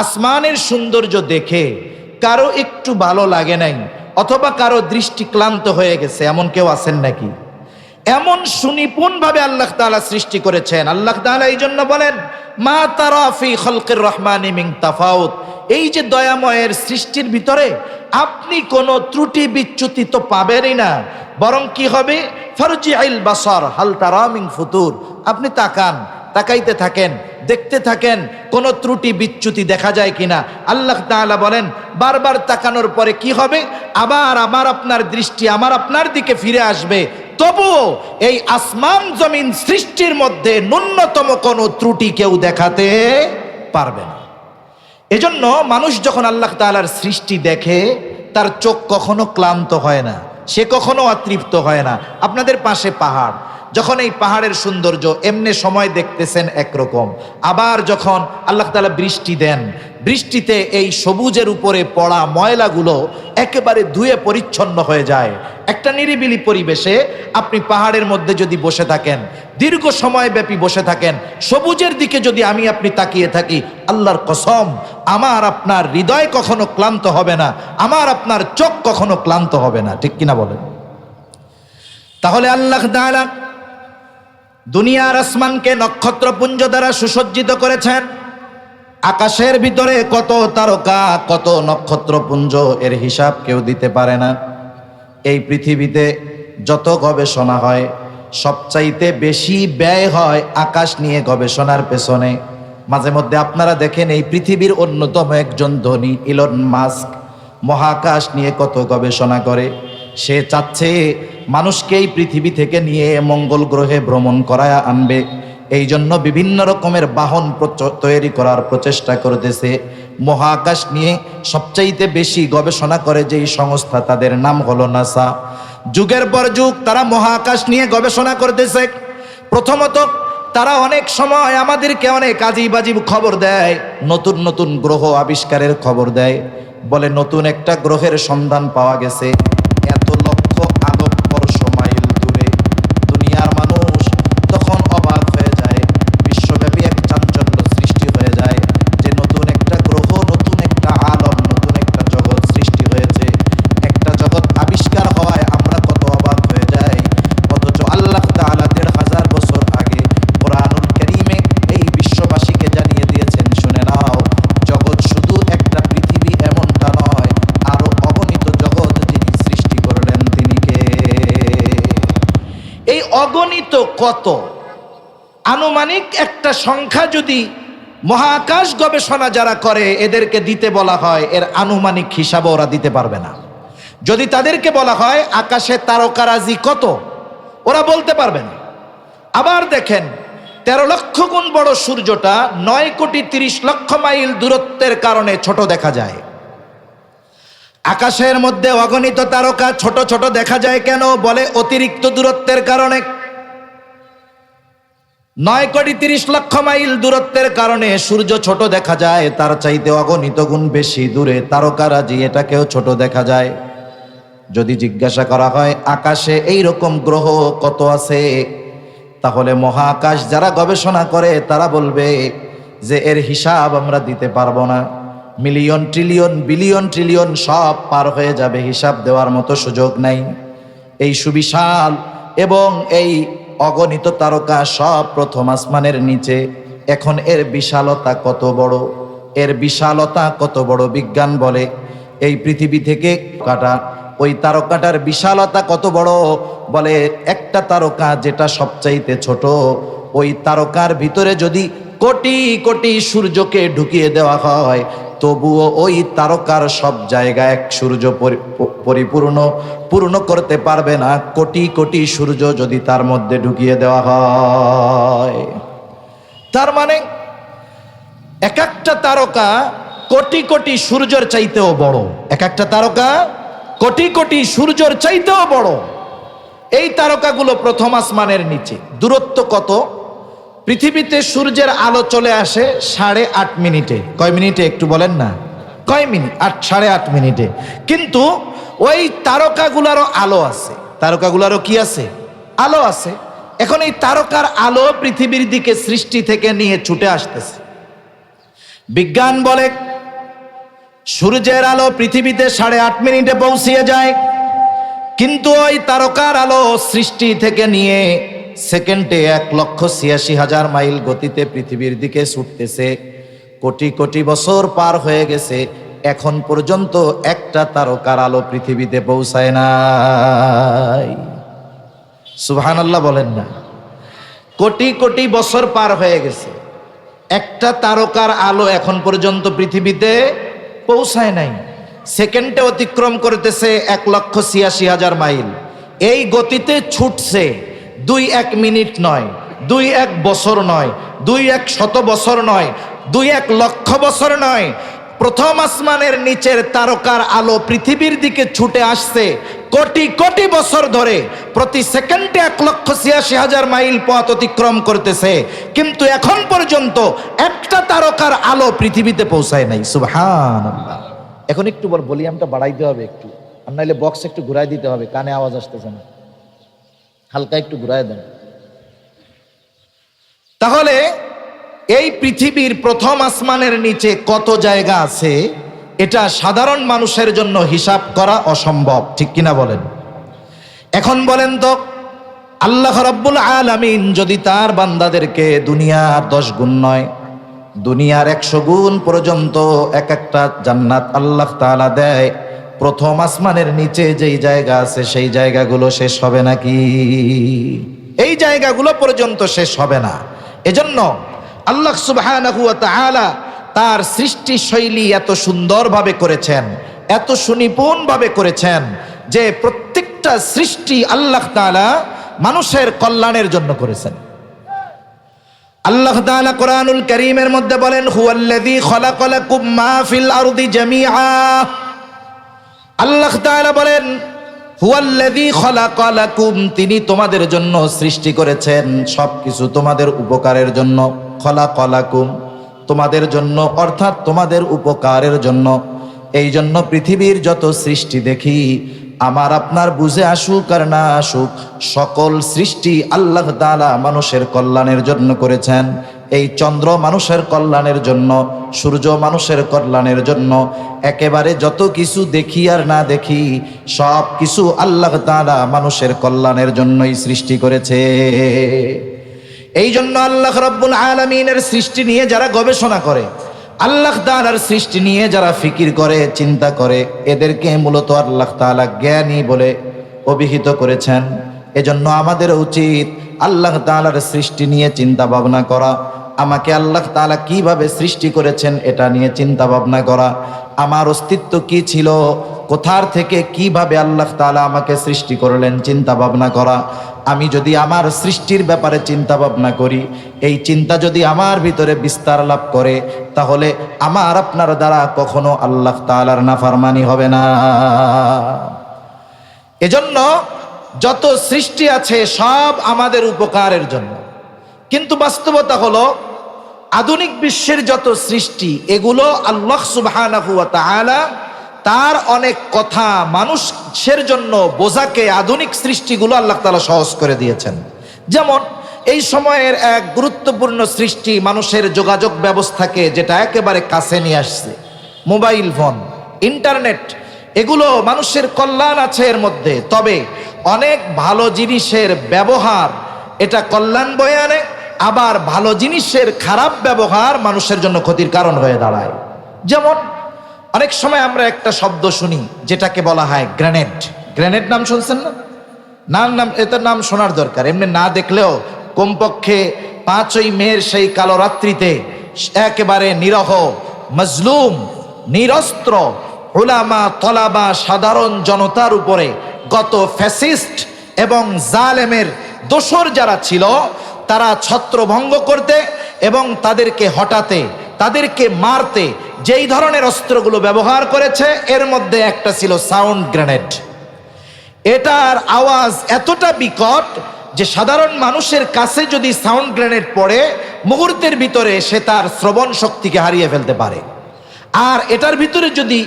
আসমানের সৌন্দর্য দেখে কারো একটু ভালো লাগে নাই, অথবা কারো দৃষ্টি ক্লান্ত হয়ে গেছে, এমন কেউ আছেন নাকি? এমন সুনিপুণ ভাবে আল্লাহ তাআলা সৃষ্টি করেছেন। আল্লাহ তাআলা এই জন্য বলেন, মা তারা ফি খালকির রহমানি মিন তাফাউত। এই যে দয়াময়ের সৃষ্টির ভিতরে আপনি কোনো ত্রুটি বিচ্যুতি তো পাবেনই না, বরং কি হবে, ফারজি'ল বাসার হাল তারা মিন ফুতুর। আপনি তাকান, তাকাইতে থাকেন, দেখতে থাকেন কোন ত্রুটি বিচ্যুতি দেখা যায় কিনা। আল্লাহ তাআলা বলেন, বারবার তাকানোর পরে কি হবে, আবার আমার আপনার দৃষ্টি আমার আপনার দিকে ফিরে আসবে। তবুও এই আসমান জমিন সৃষ্টির মধ্যে ন্যূনতম কোনো ত্রুটি কেউ দেখাতে পারবে না। এজন্য মানুষ যখন আল্লাহ তাআলার সৃষ্টি দেখে তার চোখ কখনো ক্লান্ত হয় না, সে কখনো অতৃপ্ত হয় না। আপনাদের পাশে পাহাড়, যখন এই পাহাড়ের সৌন্দর্য এমনি সময় দেখতেছেন একরকম, আবার যখন আল্লাহ তাআলা বৃষ্টি দেন, বৃষ্টিতে এই সবুজের উপরে পড়া ময়লাগুলো একেবারে ধুয়ে পরিচ্ছন্ন হয়ে যায়। একটা নিরিবিলি পরিবেশে আপনি পাহাড়ের মধ্যে যদি বসে থাকেন, দীর্ঘ সময় ব্যাপী বসে থাকেন, সবুজের দিকে যদি আমি আপনি তাকিয়ে থাকি, আল্লাহর কসম আমার আপনার হৃদয় কখনো ক্লান্ত হবে না, আমার আপনার চোখ কখনো ক্লান্ত হবে না। ঠিক কিনা বলেন? তাহলে আল্লাহ তাআলা দুনিয়ার আসমানকে নক্ষত্রপুঞ্জ দ্বারা সুসজ্জিত করেছেন। আকাশের ভিতরে কত তারকা, কত নক্ষত্রপুঞ্জ, এর হিসাব কেউ দিতে পারে না। এই পৃথিবীতে যত গবেষণা হয় সবচাইতে বেশি ব্যয় হয় আকাশ নিয়ে গবেষণার পেছনে। মাঝে মধ্যে আপনারা দেখেন এই পৃথিবীর অন্যতম একজন ধনী ইলন মাস্ক মহাকাশ নিয়ে কত গবেষণা করে। সে চাচ্ছে মানুষকে এই পৃথিবী থেকে নিয়ে মঙ্গল গ্রহে ভ্রমণ করায় আনবে। এই জন্য বিভিন্ন রকমের বাহন তৈরি করার প্রচেষ্টা করতেছে। মহাকাশ নিয়ে সবচাইতে বেশি গবেষণা করে যেই সংস্থা, তাদের নাম হলো নাসা। যুগের পর যুগ তারা মহাকাশ নিয়ে গবেষণা করতেছে। প্রথমত তারা অনেক সময় আমাদেরকে অনেক আজীব আজীব খবর দেয়, নতুন নতুন গ্রহ আবিষ্কারের খবর দেয়। বলে নতুন একটা গ্রহের সন্ধান পাওয়া গেছে এত লক্ষ আলোকবর্ষ মাইল দূরে। দুনিয়ার মানুষ তখন অবাক হয়ে যায়, বিশ্বব্যাপী এক চাঞ্চল্য সৃষ্টি হয়ে যায় যে নতুন একটা গ্রহ, নতুন একটা আলম, নতুন একটা জগৎ সৃষ্টি কত, আনুমানিক একটা সংখ্যা যদি মহাকাশ গবেষণা যারা করে এদেরকে দিতে বলা হয়, এর আনুমানিক হিসাব ওরা দিতে পারবে না। যদি তাদেরকে বলা হয় আকাশে তারকারাজি কত, ওরা বলতে পারবে না। আবার দেখেন 13 লক্ষ গুণ বড় সূর্যটা 9,30,00,000 মাইল দূরত্বের কারণে ছোট দেখা যায়। আকাশের মধ্যে অগণিত তারকা ছোট ছোট দেখা যায় কেন? বলে অতিরিক্ত দূরত্বের কারণে। 9,30,00,000 মাইল দূরত্বের কারণে সূর্য ছোট দেখা যায়, তার চাইতে অগণিত গুণ বেশি দূরে তারকারাজি, এটাকেও ছোট দেখা যায়। যদি জিজ্ঞাসা করা হয় আকাশে এই রকম গ্রহ কত আছে, তাহলে মহাকাশ যারা গবেষণা করে তারা বলবে যে এর হিসাব আমরা দিতে পারবো না, মিলিয়ন ট্রিলিয়ন বিলিয়ন ট্রিলিয়ন সব পার হয়ে যাবে, হিসাব দেওয়ার মতো সুযোগ নাই। এই সুবিশাল এবং এই অগণিত তারকা সব প্রথম আসমানের নিচে। এখন এর বিশালতা কত বড়, এর বিশালতা কত বড়, বিজ্ঞান বলে এই পৃথিবী থেকে কাটা ওই তারকাটার বিশালতা কত বড়। বলে একটা তারকা যেটা সবচাইতে ছোট, ওই তারকার ভিতরে যদি কোটি কোটি সূর্যকে ঢুকিয়ে দেওয়া হয়, তবুও ওই তারকার সব জায়গায় এক সূর্য পূর্ণ করতে পারবে না, কোটি কোটি সূর্য যদি তার মধ্যে ঢুকিয়ে দেওয়া হয়। তার মানে এক একটা তারকা কোটি কোটি সূর্যের চাইতেও বড়, এক একটা তারকা কোটি কোটি সূর্যের চাইতেও বড়। এই তারকাগুলো প্রথম আসমানের নিচে। দূরত্ব কত? পৃথিবীতে সূর্যের আলো চলে আসে 8.5 মিনিটে। কয় মিনিটে একটু বলেন না? কয় মিনিট? 8.5 মিনিটে। কিন্তু ওই তারকাগুলারও আলো আছে, তারকাগুলারও কি আছে? আলো আছে। এখন এই তারকার আলো পৃথিবীর দিকে সৃষ্টি থেকে নিয়ে ছুটে আসতেছে। বিজ্ঞান বলে সূর্যের আলো পৃথিবীতে 8.5 মিনিটে পৌঁছিয়ে যায়, কিন্তু ওই তারকার আলো সৃষ্টি থেকে নিয়ে সেকেন্ডে 1,86,000 মাইল গতিতে পৃথিবীর দিকে ছুটতেছে। কোটি কোটি বছর পার হয়ে গেছে, এখন পর্যন্ত একটা তারকার আলো পৃথিবীতে পৌঁছায় নাই। সুবহানাল্লাহ বলেন না? কোটি কোটি বছর পার হয়ে গেছে, একটা তারকার আলো এখন পর্যন্ত পৃথিবীতে পৌঁছায় নাই। সেকেন্ডে অতিক্রম করতেছে 1,86,000 মাইল। এই গতিতে ছুটছে। 2-1 মিনিট নয়, 2-1 বছর নয়, 2-1 শত বছর নয়, 2-1 লক্ষ বছর নয়। প্রথম আসমানের নিচের তারকার আলো পৃথিবীর দিকে ছুটে আসছে কোটি কোটি বছর ধরে, প্রতি সেকেন্ডে 1,86,000 মাইল পথ অতিক্রম করতেছে, কিন্তু এখন পর্যন্ত একটা তারকার আলো পৃথিবীতে পৌঁছায় নাই। সুবহানাল্লাহ। এখন একটু ভলিউমটা বাড়াইতে হবে একটু, আর নাইলে বক্স একটু ঘুরাই দিতে হবে, কানে আওয়াজ আসতেছে না, হালকা একটু ঘুরাই দেন। তাহলে এই পৃথিবীর প্রথম আসমানের নিচে কত জায়গা আছে, এটা সাধারণ মানুষের জন্য হিসাব করা অসম্ভব, ঠিক কিনা বলেন? এখন বলেন তো, আল্লাহ রাব্বুল আলামিন যদি তার বান্দাদেরকে দুনিয়ার 10 গুণ নয়, দুনিয়ার 100 গুণ পর্যন্ত এক একটা জান্নাত আল্লাহ তাআলা দেয়, প্রথম আসমানের নিচে যেই জায়গা আছে সেই জায়গাগুলো শেষ হবে নাকি? এই জায়গাগুলো পর্যন্ত শেষ হবে না। এজন্য আল্লাহ সুবহানাহু ওয়া তাআলা তার সৃষ্টি শৈলী এত সুন্দরভাবে করেছেন, এত সুনিপুণভাবে করেছেন যে প্রত্যেকটা সৃষ্টি আল্লাহ তাআলা মানুষের কল্যাণের জন্য করেছেন। আল্লাহ তাআলা কোরআনুল কারীমের মধ্যে বলেন, হুয়াল্লাযী খালাকালাকুম মা ফিল আরদি জামিআ। আল্লাহ তাআলা বলেন, হুয়াল্লাযী খালাকালাকুম, তিনি তোমাদের জন্য সৃষ্টি করেছেন সবকিছু তোমাদের উপকারের জন্য। খালাকালাকুম, তোমাদের জন্য, অর্থাৎ তোমাদের উপকারের জন্য। এই জন্য পৃথিবীর যত সৃষ্টি দেখি, আমার আপনার বুঝে আসুক আর না আসুক, সকল সৃষ্টি আল্লাহ তাআলা মানুষের কল্যাণের জন্য করেছেন। এই চন্দ্র মানুষের কল্যাণের জন্য, সূর্য মানুষের কল্যাণের জন্য, একেবারে যত কিছু দেখি আর না দেখি সব কিছু আল্লাহ তাআলা মানুষের কল্যাণের জন্যই সৃষ্টি করেছে। এই জন্য আল্লাহ রাব্বুল আলামিনের সৃষ্টি নিয়ে যারা গবেষণা করে, আল্লাহ তাআলার সৃষ্টি নিয়ে যারা ফিকির করে, চিন্তা করে, এদেরকে মূলত আল্লাহ তাআলা জ্ঞানী বলে অভিহিত করেছেন। এজন্য আমাদের উচিত আল্লাহ তাআলার সৃষ্টি নিয়ে চিন্তা ভাবনা করা, আমাকে আল্লাহ তাআলা কিভাবে সৃষ্টি করেছেন এটা নিয়ে চিন্তা ভাবনা করা, আমার অস্তিত্ব কি ছিল, কোথার থেকে কিভাবে আল্লাহ তাআলা আমাকে সৃষ্টি করলেন চিন্তা ভাবনা করা। আমি যদি আমার সৃষ্টির ব্যাপারে চিন্তা ভাবনা করি, এই চিন্তা যদি আমার ভিতরে বিস্তার লাভ করে, তাহলে আমার আপনার দ্বারা কখনো আল্লাহ তাআলার নাফরমানি হবে না। এজন্য যত সৃষ্টি আছে সব আমাদের উপকারের জন্য, কিন্তু বাস্তবতা হলো আধুনিক বিশ্বের যত সৃষ্টি এগুলো আল্লাহ সুবহানাহু ওয়া তাআলা তার অনেক কথা মানুষের জন্য বোঝাকে আধুনিক সৃষ্টিগুলো আল্লাহ তাআলা সহজ করে দিয়েছেন। যেমন এই সময়ের এক গুরুত্বপূর্ণ সৃষ্টি মানুষের যোগাযোগ ব্যবস্থাকে যেটা একেবারে কাছে নিয়ে আসছে, মোবাইল ফোন, ইন্টারনেট, এগুলো মানুষের কল্যাণ আছে এর মধ্যে। তবে অনেক ভালো জিনিসের ব্যবহার এটা কল্যাণ বয়ে আনে, আবার ভালো জিনিসের খারাপ ব্যবহার মানুষের জন্য ক্ষতির কারণ হয়ে দাঁড়ায়। যেমন অনেক সময় আমরা একটা শব্দ শুনি যেটাকে বলা হয় গ্রেনেড। গ্রেনেড নাম শুনছেন না? নাম এটার নাম শোনার দরকার, এমনি না দেখলেও কমপক্ষে 5ই মের সেই কালো রাত্রিতে একেবারে নিরহ, মজলুম, নিরস্ত্র উলামা, তলাবা, সাধারণ জনতার উপরে গত ফ্যাসিস্ট এবং জালেমের দোসর যারা ছিল তারা ছত্রভঙ্গ করতে এবং তাদেরকে হটাতে, তাদেরকে মারতে যেই ধরনের অস্ত্রগুলো ব্যবহার করেছে এর মধ্যে একটা ছিল সাউন্ড গ্রেনেড। এটার আওয়াজ এতটা বিকট যে সাধারণ মানুষের কাছে যদি সাউন্ড গ্রেনেড পড়ে মুহূর্তের ভিতরে সে তার শ্রবণ শক্তিকে হারিয়ে ফেলতে পারে। আর এটার ভিতরে যদি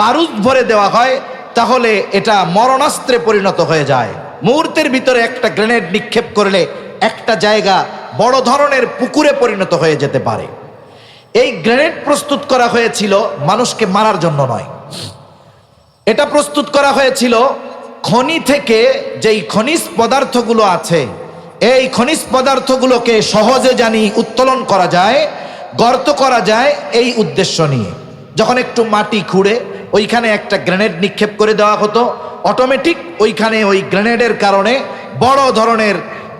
বারুদ ভরে দেওয়া হয় তাহলে এটা মরণাস্ত্রে পরিণত হয়ে যায়। মুহূর্তের ভিতরে একটা গ্রেনেড নিক্ষেপ করলে একটা জায়গা বড় ধরনের পুকুরে পরিণত হয়ে যেতে পারে। এই গ্রেনেড প্রস্তুত করা হয়েছিল মানুষকে মারার জন্য নয়, এটা প্রস্তুত করা হয়েছিল খনি থেকে যেই খনিজ পদার্থগুলো আছে এই খনিজ পদার্থগুলোকে সহজে জানি উত্তোলন করা যায়, গর্ত করা যায়, এই উদ্দেশ্য নিয়ে। যখন একটু মাটি খুঁড়ে ওইখানে একটা গ্রেনেড নিক্ষেপ করে দেওয়া হতো, অটোমেটিক ওইখানে ওই গ্রেনেডের কারণে বড় ধরনের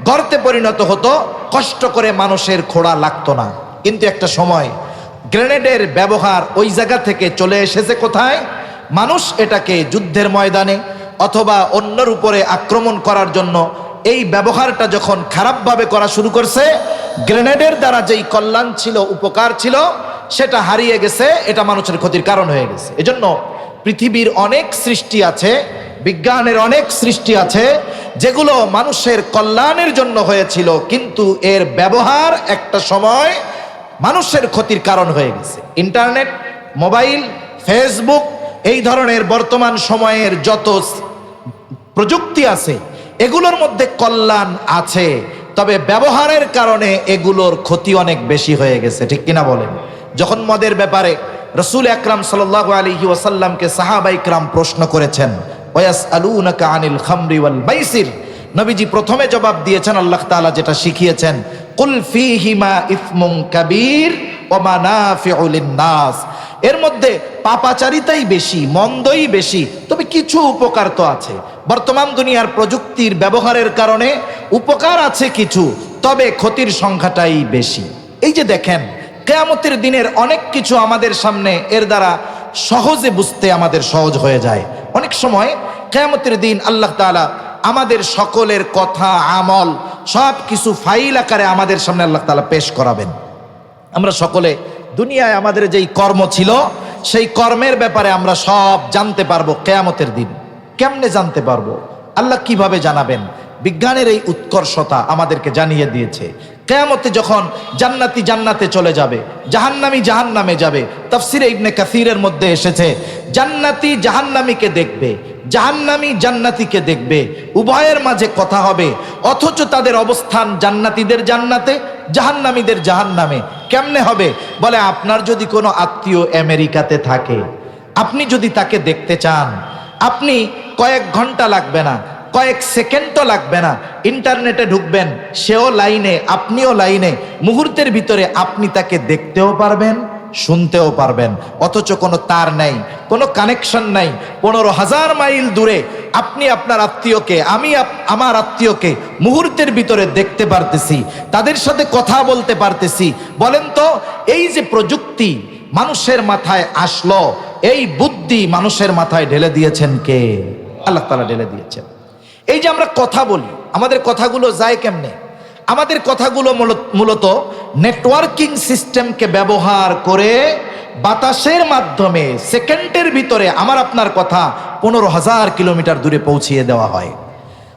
গর্তে পরিণত হতো, কষ্ট করে মানুষের খোঁড়া লাগতো না। কিন্তু একটা সময় গ্রেনেডের ব্যবহার ওই জায়গা থেকে চলে এসেছে কোথায়? মানুষ এটাকে যুদ্ধের ময়দানে অথবা অন্যের উপরে আক্রমণ করার জন্য এই ব্যবহারটা যখন খারাপভাবে করা শুরু করছে, গ্রেনেডের দ্বারা যেই কল্যাণ ছিল, উপকার ছিল, সেটা হারিয়ে গেছে, এটা মানুষের ক্ষতির কারণ হয়ে গেছে। এজন্য পৃথিবীর অনেক সৃষ্টি আছে, বিজ্ঞানের অনেক সৃষ্টি আছে যেগুলো মানুষের কল্যাণের জন্য হয়েছিল, কিন্তু এর ব্যবহার একটা সময় মানুষের ক্ষতির কারণ হয়ে গেছে। ইন্টারনেট, মোবাইল, ফেসবুক, এই ধরনের বর্তমান সময়ের যত প্রযুক্তি আছে এগুলোর মধ্যে কল্যাণ আছে, তবে ব্যবহারের কারণে এগুলোর ক্ষতি অনেক বেশি হয়ে গেছে, ঠিক কিনা বলেন? যখন মদের ব্যাপারে রাসূল আকরাম সাল্লাল্লাহু আলাইহি ওয়াসাল্লামকে সাহাবায়ে কিরাম প্রশ্ন করেছেন, ওয়াসআলুনাকা আনিল খামরি ওয়াল মাইসির, নবীজি প্রথমে জবাব দিয়েছেন আল্লাহ তাআলা যেটা শিখিয়েছেন, কুল ফীহিমা ইসমুন কাবীর ওয়া মানাফিউ লিন-নাস, এর মধ্যে পাপাচারিতাই বেশি, মন্দই বেশি, তবে কিছু উপকার তো আছে। বর্তমান দুনিয়ার প্রযুক্তির ব্যবহারের কারণে উপকার আছে কিছু, তবে ক্ষতির সংখ্যাটাই বেশি। এই যে দেখেন কিয়ামতের দিনের অনেক কিছু আমাদের সামনে এর দ্বারা সহজে বুঝতে আমাদের সহজ হয়ে যায়। অনেক সময় কিয়ামতের দিন আল্লাহ তাআলা আমাদের সকলের কথা, আমল সব কিছু ফাইল আকারে আমাদের সামনে আল্লাহ তাআলা পেশ করাবেন। আমরা সকলে দুনিয়ায় আমাদের যেই কর্ম ছিল সেই কর্মের ব্যাপারে আমরা সব জানতে পারবো কিয়ামতের দিন। কেমনে জানতে পারবো? আল্লাহ কিভাবে জানাবেন? বিজ্ঞানের এই উৎকর্ষতা আমাদেরকে জানিয়ে দিয়েছে। কিয়ামতে যখন জান্নাতি জান্নাতে চলে যাবে, জাহান্নামী জাহান্নামে যাবে, তাফসিরে ইবনে কাসিরের মধ্যে এসেছে জান্নাতি জাহান্নামীকে দেখবে, জাহান্নামী জান্নাতীকে দেখবে, উভয়ের মাঝে কথা হবে, অথচ তাদের অবস্থান জান্নাতীদের জান্নাতে, জাহান্নামীদের জাহান্নামে। কেমনে হবে? বলে আপনার যদি কোনো আত্মীয় আমেরিকাতে থাকে, আপনি যদি তাকে দেখতে চান, আপনি কয়েক ঘন্টা লাগবে না, কয়েক সেকেন্ডও লাগবে না, ইন্টারনেটে ঢুকবেন, সেও লাইনে, আপনিও লাইনে, মুহূর্তের ভিতরে আপনি তাকে দেখতেও পারবেন, শুনতেও পারবেন, অথচ কোনো তার নাই, কোনো কানেকশন নাই। 15,000 মাইল দূরে আপনি আপনার আত্মীয়কে, আমি আমার আত্মীয়কে মুহূর্তের ভিতরে দেখতে পারতেছি, তাদের সাথে কথা বলতে পারতেছি। বলেন তো, এই যে প্রযুক্তি মানুষের মাথায় আসলো, এই বুদ্ধি মানুষের মাথায় ঢেলে দিয়েছেন কে? আল্লাহ তাআলা ঢেলে দিয়েছেন। এই যে আমরা কথা বলি, আমাদের কথাগুলো যায় কেমনে? আমাদের কথাগুলো মূলত নেটওয়ার্কিং সিস্টেমকে ব্যবহার করে বাতাসের মাধ্যমে সেকেন্ডের ভিতরে আমার আপনার কথা 15,000 কিলোমিটার দূরে পৌঁছিয়ে দেওয়া হয়।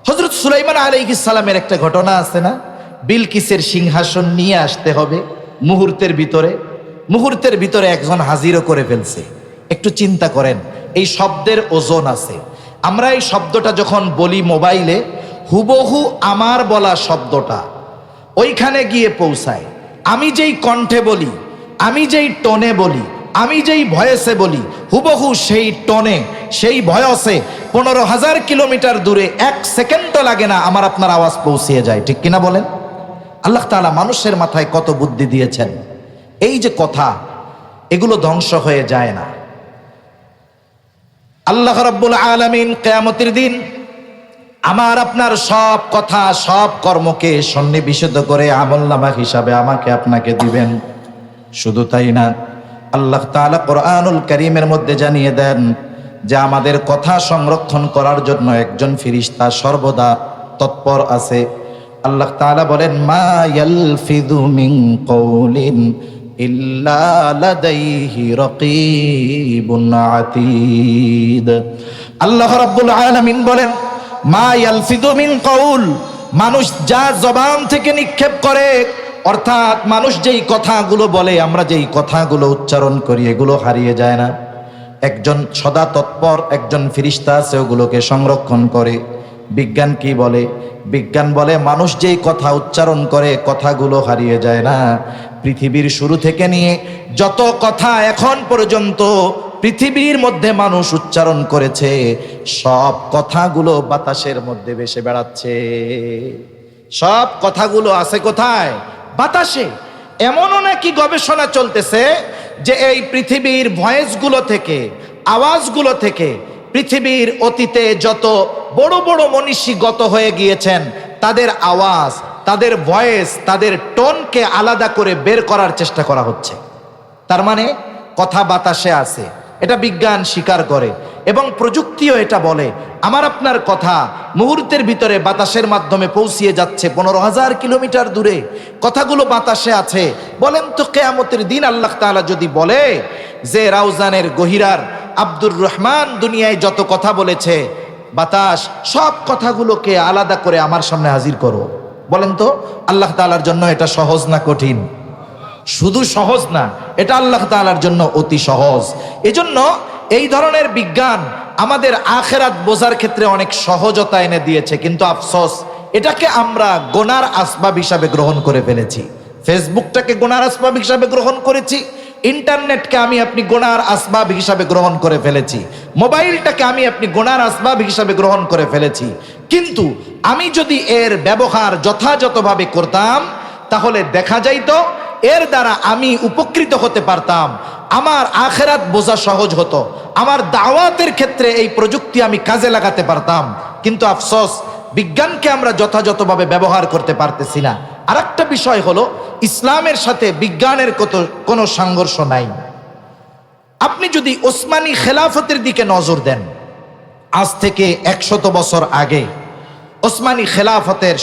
হযরত সুলাইমান আলাইহিস সালামের একটা ঘটনা আছে না, বিলকিসের সিংহাসন নিয়ে আসতে হবে মুহূর্তের ভিতরে একজন হাজিরও করে ফেলছে। একটু চিন্তা করেন, এই শব্দের ওজন আছে। আমরা এই শব্দটা যখন বলি মোবাইলে, হুবহু আমার বলা শব্দটা ওইখানে গিয়ে পৌঁছায়। আমি যেই কণ্ঠে বলি, আমি যেই টোনে বলি, আমি যেই ভয়েসে বলি, হুবহু সেই টোনে, সেই ভয়েসে 15,000 কিলোমিটার দূরে 1 সেকেন্ডও লাগে না আমার আপনার আওয়াজ পৌঁছিয়ে যায়। ঠিক কিনা বলেন? আল্লাহ তাআলা মানুষের মাথায় কত বুদ্ধি দিয়েছেন। এই যে কথা, এগুলো ধ্বংস হয়ে যায় না। আল্লাহ রাব্বুল আলামিন কিয়ামতের দিন আমার আপনার সব কথা, সব কর্মকে সন্নিবেশিত করে আমলনামা হিসাবে আমাকে আপনাকে দিবেন। শুধু তাই না, আল্লাহ তাআলা কোরআনুল কারীমের মধ্যে জানিয়ে দেন যে আমাদের কথা সংরক্ষণ করার জন্য একজন ফেরেশতা সর্বদা তৎপর আছে। আল্লাহ তাআলা বলেন, মা ইয়ালফিযু মিন কওলিন ইল্লা লাদাইহি রাকীবুন আতীদ। আল্লাহ রাব্বুল আলামিন বলেন, মা ইয়ালফিযু মিন কওল, মানুষ যা জবান থেকে নিক্ষেপ করে, অর্থাৎ মানুষ যেই কথাগুলো বলে, আমরা যেই কথাগুলো উচ্চারণ করি, এগুলো হারিয়ে যায় না। একজন সদা তৎপর একজন ফেরেশতা আছে, ওগুলোকে সংরক্ষণ করে। বিজ্ঞান কি বলে? বিজ্ঞান বলে মানুষ যেই কথা উচ্চারণ করে, কথাগুলো হারিয়ে যায় না। পৃথিবীর শুরু থেকে নিয়ে যত কথা এখন পর্যন্ত পৃথিবীর মধ্যে মানুষ উচ্চারণ করেছে, সব কথাগুলো বাতাসের মধ্যে ভেসে বেড়াচ্ছে। সব কথাগুলো আছে কোথায়? বাতাসে। এমনও নাকি গবেষণা চলতেছে যে এই পৃথিবীর ভয়েসগুলো থেকে, আওয়াজগুলো থেকে পৃথিবীর অতীতে যত বড় বড় মনীষী গত হয়ে গিয়েছেন, তাদের আওয়াজ, তাদের ভয়েস, তাদের টোনকে আলাদা করে বের করার চেষ্টা করা হচ্ছে। তার মানে কথা বাতাসে আছে, এটা বিজ্ঞান স্বীকার করে এবং প্রযুক্তিও এটা বলে। আমার আপনার কথা মুহূর্তের ভিতরে বাতাসের মাধ্যমে পৌঁছিয়ে যাচ্ছে 15,000 কিলোমিটার দূরে। কথাগুলো বাতাসে আছে। বলেন তো, কিয়ামতের দিন আল্লাহ তাআলা যদি বলে যে রাউজানের গহিরার আব্দুর রহমান দুনিয়ায় যত কথা বলেছে, বাতাস সব কথাগুলোকে আলাদা করে আমার সামনে হাজির করো, বলেন তো আল্লাহ তাআলার জন্য এটা সহজ না কঠিন? শুধু সহজ না, এটা আল্লাহ তাআলার জন্য অতি সহজ। এজন্য এই ধরনের বিজ্ঞান আমাদের আখিরাত বোঝার ক্ষেত্রে অনেক সহজতা এনে দিয়েছে, কিন্তু আফসোস এটাকে আমরা গোনার আসবাব হিসাবে গ্রহণ করে ফেলেছি। ফেসবুকটাকে গোনার আসবাব হিসাবে গ্রহণ করেছি, ইন্টারনেটকে আমি আপনি গোনার আসবাব হিসাবে গ্রহণ করে ফেলেছি, মোবাইলটাকে আমি আপনি গোনার আসবাব হিসাবে গ্রহণ করে ফেলেছি। কিন্তু আমি যদি এর ব্যবহার যথাযথভাবে করতাম, তাহলে দেখা যাইতো এর দ্বারা আমি উপকৃত হতে পারতাম, আমার আখিরাত বোঝা সহজ হতো, আমার দাওয়াতের ক্ষেত্রে এই প্রযুক্তি আমি কাজে লাগাতে পারতাম। কিন্তু আফসোস, বিজ্ঞানকে আমরা যথাযথভাবে ব্যবহার করতে পারতেছি না। আরেকটা বিষয় হলো, ইসলামের সাথে বিজ্ঞানের কোনো সংঘর্ষ নাই। আপনি যদি ওসমানী খেলাফতের দিকে নজর দেন, আজ থেকে 100 বছর আগে ওসমানী খেলাফতের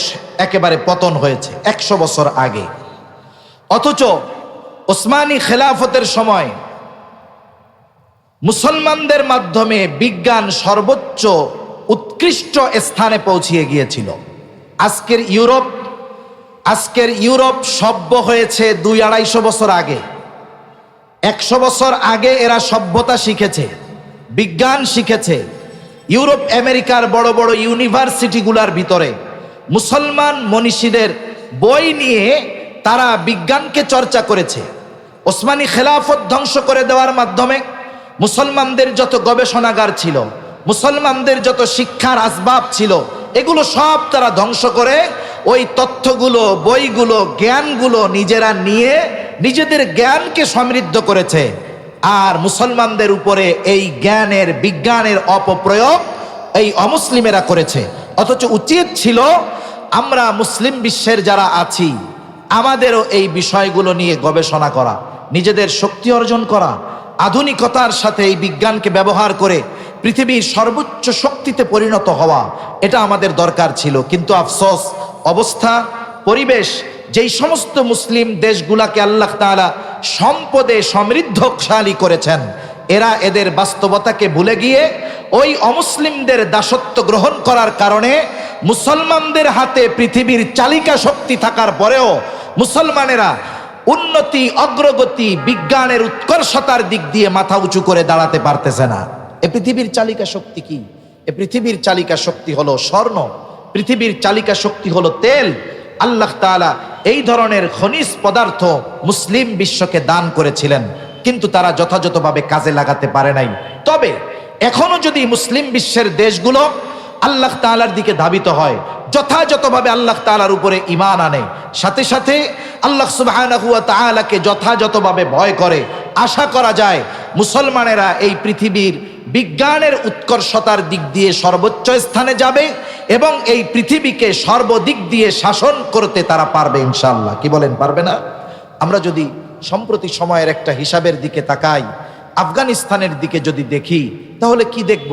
একেবারে পতন হয়েছে, 100 বছর আগে। অথচ ওসমানী খেলাফতের সময় মুসলমানদের মাধ্যমে বিজ্ঞান সর্বোচ্চ উৎকৃষ্ট স্থানে পৌঁছিয়ে গিয়েছিল। আজকের ইউরোপ সভ্য হয়েছে 200-250 বছর আগে। 100 বছর আগে এরা সভ্যতা শিখেছে, বিজ্ঞান শিখেছে। ইউরোপ আমেরিকার বড় বড় ইউনিভার্সিটিগুলোর ভিতরে মুসলমান মনীষীদের বই নিয়ে তারা বিজ্ঞানকে চর্চা করেছে। ওসমানী খেলাফত ধ্বংস করে দেওয়ার মাধ্যমে মুসলমানদের যত গবেষণাগার ছিল, মুসলমানদের যত শিক্ষার আসবাব ছিল, এগুলো সব তারা ধ্বংস করে ওই তথ্যগুলো, বইগুলো, জ্ঞানগুলো নিজেরা নিয়ে নিজেদের জ্ঞানকে সমৃদ্ধ করেছে, আর মুসলমানদের উপরে এই জ্ঞানের বিজ্ঞানের অপপ্রয়োগ এই অমুসলিমেরা করেছে। অথচ উচিত ছিল আমরা মুসলিম বিশ্বের যারা আছি আমাদেরও এই বিষয়গুলো নিয়ে গবেষণা করা, নিজেদের শক্তি অর্জন করা, আধুনিকতার সাথে এই বিজ্ঞানকে ব্যবহার করে পৃথিবীর সর্বোচ্চ শক্তিতে পরিণত হওয়া, এটা আমাদের দরকার ছিল। কিন্তু আফসোস, অবস্থা, পরিবেশ যেই সমস্ত মুসলিম দেশগুলাকে আল্লাহ তাআলা সম্পদে সমৃদ্ধশালী করেছেন, এরা এদের বাস্তবতাকে ভুলে গিয়ে ওই অমুসলিমদের দাসত্ব গ্রহণ করার কারণে মুসলমানদের হাতে পৃথিবীর চালিকা শক্তি থাকার পরেও মুসলমানেরা উন্নতি, অগ্রগতি, বিজ্ঞানের উৎকর্ষতার দিক দিয়ে মাথা উঁচু করে দাঁড়াতে পারতেছে না। এ পৃথিবীর চালিকা শক্তি কি? এ পৃথিবীর চালিকা শক্তি হলো স্বর্ণ, পৃথিবীর চালিকা শক্তি হলো তেল। আল্লাহ তাআলা এই ধরনের খনিজ পদার্থ মুসলিম বিশ্বকে দান করেছিলেন, কিন্তু তারা যথাযথভাবে কাজে লাগাতে পারে নাই। তবে এখনো যদি মুসলিম বিশ্বের দেশগুলো আল্লাহ তাআলার দিকে ধাবিত হয়, যথাযথভাবে আল্লাহ তাআলার উপরে ঈমান আনে, সাথে সাথে আল্লাহ সুবহানাহু ওয়া তাআলাকে যথাযথভাবে ভয় করে, আশা করা যায় মুসলমানেরা এই পৃথিবীর বিজ্ঞানের উৎকর্ষতার দিক দিয়ে সর্বোচ্চ স্থানে যাবে এবং এই পৃথিবীকে সর্বদিক দিয়ে শাসন করতে তারা পারবে ইনশাআল্লাহ। কি বলেন, পারবে না? আমরা যদি সম্প্রতি সময়ের একটা হিসাবের দিকে তাকাই, আফগানিস্তানের দিকে যদি দেখি, তাহলে কি দেখব?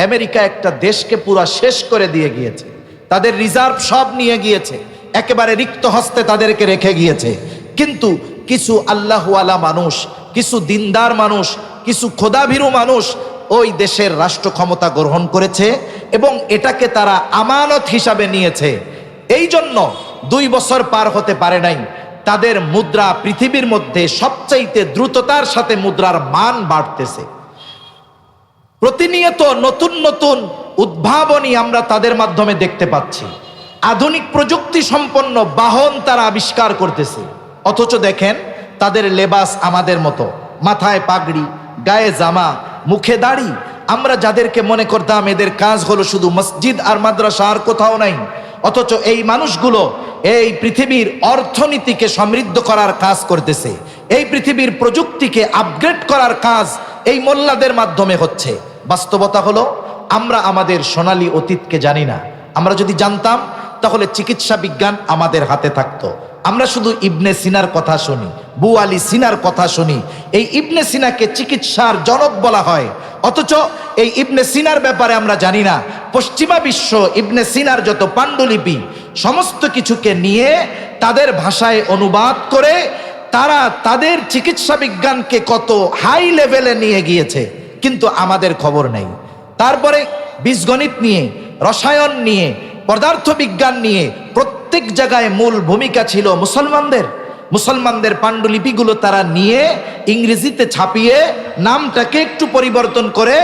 আমেরিকা একটা দেশকে পুরা শেষ করে দিয়ে গিয়েছে, তাদের রিজার্ভ সব নিয়ে গিয়েছে, একেবারে রিক্ত হস্তে তাদেরকে রেখে গিয়েছে। কিন্তু কিছু আল্লাহওয়ালা মানুষ, কিছু দিনদার মানুষ, কিছু খোদাভীরু মানুষ ওই দেশের রাষ্ট্র ক্ষমতা গ্রহণ করেছে এবং এটাকে তারা আমানত হিসাবে নিয়েছে। এই জন্য 2 বছর পার হতে পারে নাই, তাদের মুদ্রা পৃথিবীর মধ্যে সবচাইতে দ্রুততার সাথে মুদ্রার মান বাড়তেছে। প্রতিনিয়ত নতুন নতুন উদ্ভাবনী আমরা তাদের মাধ্যমে দেখতে পাচ্ছি। আধুনিক প্রযুক্তি সম্পন্ন বাহন তারা আবিষ্কার করতেছে। অথচ দেখেন তাদের লেবাস আমাদের মতো, মাথায় পাগড়ি, গায়ে জামা, মুখে দাড়ি। আমরা যাদেরকে মনে করতাম এদের কাজ হলো শুধু মসজিদ আর মাদ্রাসা, আর কোথাও নাই, অথচ এই মানুষগুলো এই পৃথিবীর অর্থনীতিকে সমৃদ্ধ করার কাজ করতেছে। এই পৃথিবীর প্রযুক্তিকে আপগ্রেড করার কাজ এই মোল্লাদের মাধ্যমে হচ্ছে। বাস্তবতা হলো আমরা আমাদের সোনালী অতীতকে জানি না। আমরা যদি জানতাম তাহলে চিকিৎসা বিজ্ঞান আমাদের হাতে থাকতো। আমরা শুধু ইবনে সিনার কথা শুনি, বু আলী সিনার কথা শুনি। এই ইবনে সিনাকে চিকিৎসার জনক বলা হয়, অথচ এই ইবনে সিনার ব্যাপারে আমরা জানি না। পশ্চিমা বিশ্ব ইবনে সিনার যত পাণ্ডুলিপি সমস্ত কিছুকে নিয়ে তাদের ভাষায় অনুবাদ করে তারা তাদের চিকিৎসা বিজ্ঞানকে কত হাই লেভেলে নিয়ে গিয়েছে, কিন্তু আমাদের খবর নেই। তারপরে বীজগণিত নিয়ে, রসায়ন নিয়ে, পদার্থ বিজ্ঞান নিয়ে প্রত্যেক জায়গায় মূল ভূমিকা ছিল মুসলমানদের পাণ্ডুলিপিগুলো তারা নিয়ে ইংরেজিতে ছাপিয়ে নামটাকে একটু পরিবর্তন করে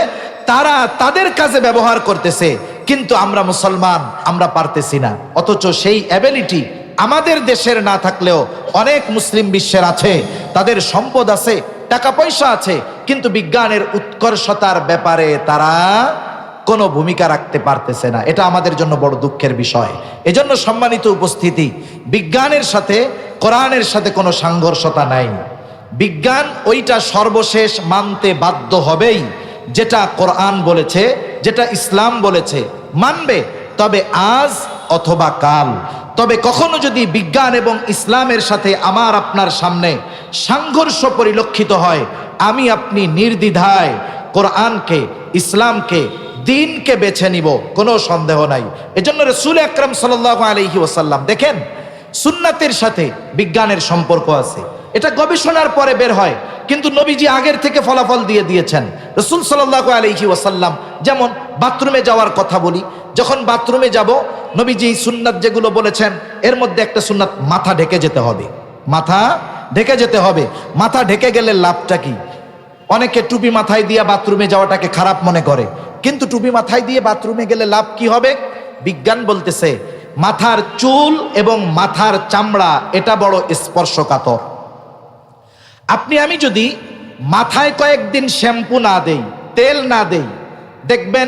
তারা তাদের কাজে ব্যবহার করতেছে। কিন্তু আমরা মুসলমান, আমরা পারতেছি না। অথচ সেই অ্যাবিলিটি আমাদের দেশের না থাকলেও অনেক মুসলিম বিশ্বের আছে, তাদের সম্পদ আছে, টাকা পয়সা আছে, কিন্তু বিজ্ঞানের উৎকর্ষতার ব্যাপারে তারা কোনো ভূমিকা রাখতে পারতেছে না। এটা আমাদের জন্য বড় দুঃখের বিষয়। এজন্য সম্মানিত উপস্থিতি, বিজ্ঞানের সাথে কোরআনের সাথে কোনো সাংঘর্ষতা নাই। বিজ্ঞান ওইটা সর্বশেষ মানতে বাধ্য হবেই, যেটা কোরআন বলেছে, যেটা ইসলাম বলেছে মানবে, তবে আজ অথবা কাল। তবে কখনো যদি বিজ্ঞান এবং ইসলামের সাথে আমার আপনার সামনে সংঘর্ষ পরিলক্ষিত হয়, আমি আপনি নির্দ্বিধায় কোরআনকে, ইসলামকে, দিনকে বেছে নিব, কোনো সন্দেহ নাই। এজন্য রাসূল আকরাম সাল্লাল্লাহু আলাইহি ওয়াসাল্লাম, দেখেন সুন্নাতের সাথে বিজ্ঞানের সম্পর্ক আছে, এটা গবেষণার পরে বের হয়, কিন্তু নবীজি আগের থেকে ফলাফল দিয়ে দিয়েছেন। রাসূল সাল্লাল্লাহু আলাইহি ওয়াসাল্লাম, যেমন বাথরুমে যাওয়ার কথা বলি, যখন বাথরুমে যাব নবীজি সুন্নাত যেগুলো বলেছেন এর মধ্যে একটা সুন্নাত, মাথা ঢেকে যেতে হবে। মাথা ঢেকে যেতে হবে। মাথা ঢেকে গেলে লাভটা কি? অনেকে টুপি মাথায় দিয়ে বাথরুমে যাওয়াটাকে খারাপ মনে করে, কিন্তু টুপি মাথায় দিয়ে বাথরুমে গেলে লাভ কি হবে? বিজ্ঞান বলতেছে মাথার চুল এবং মাথার চামড়া এটা বড় স্পর্শকাতর। আপনি আমি যদি মাথায় কয়েকদিন শ্যাম্পু না দেই, তেল না দেই, দেখবেন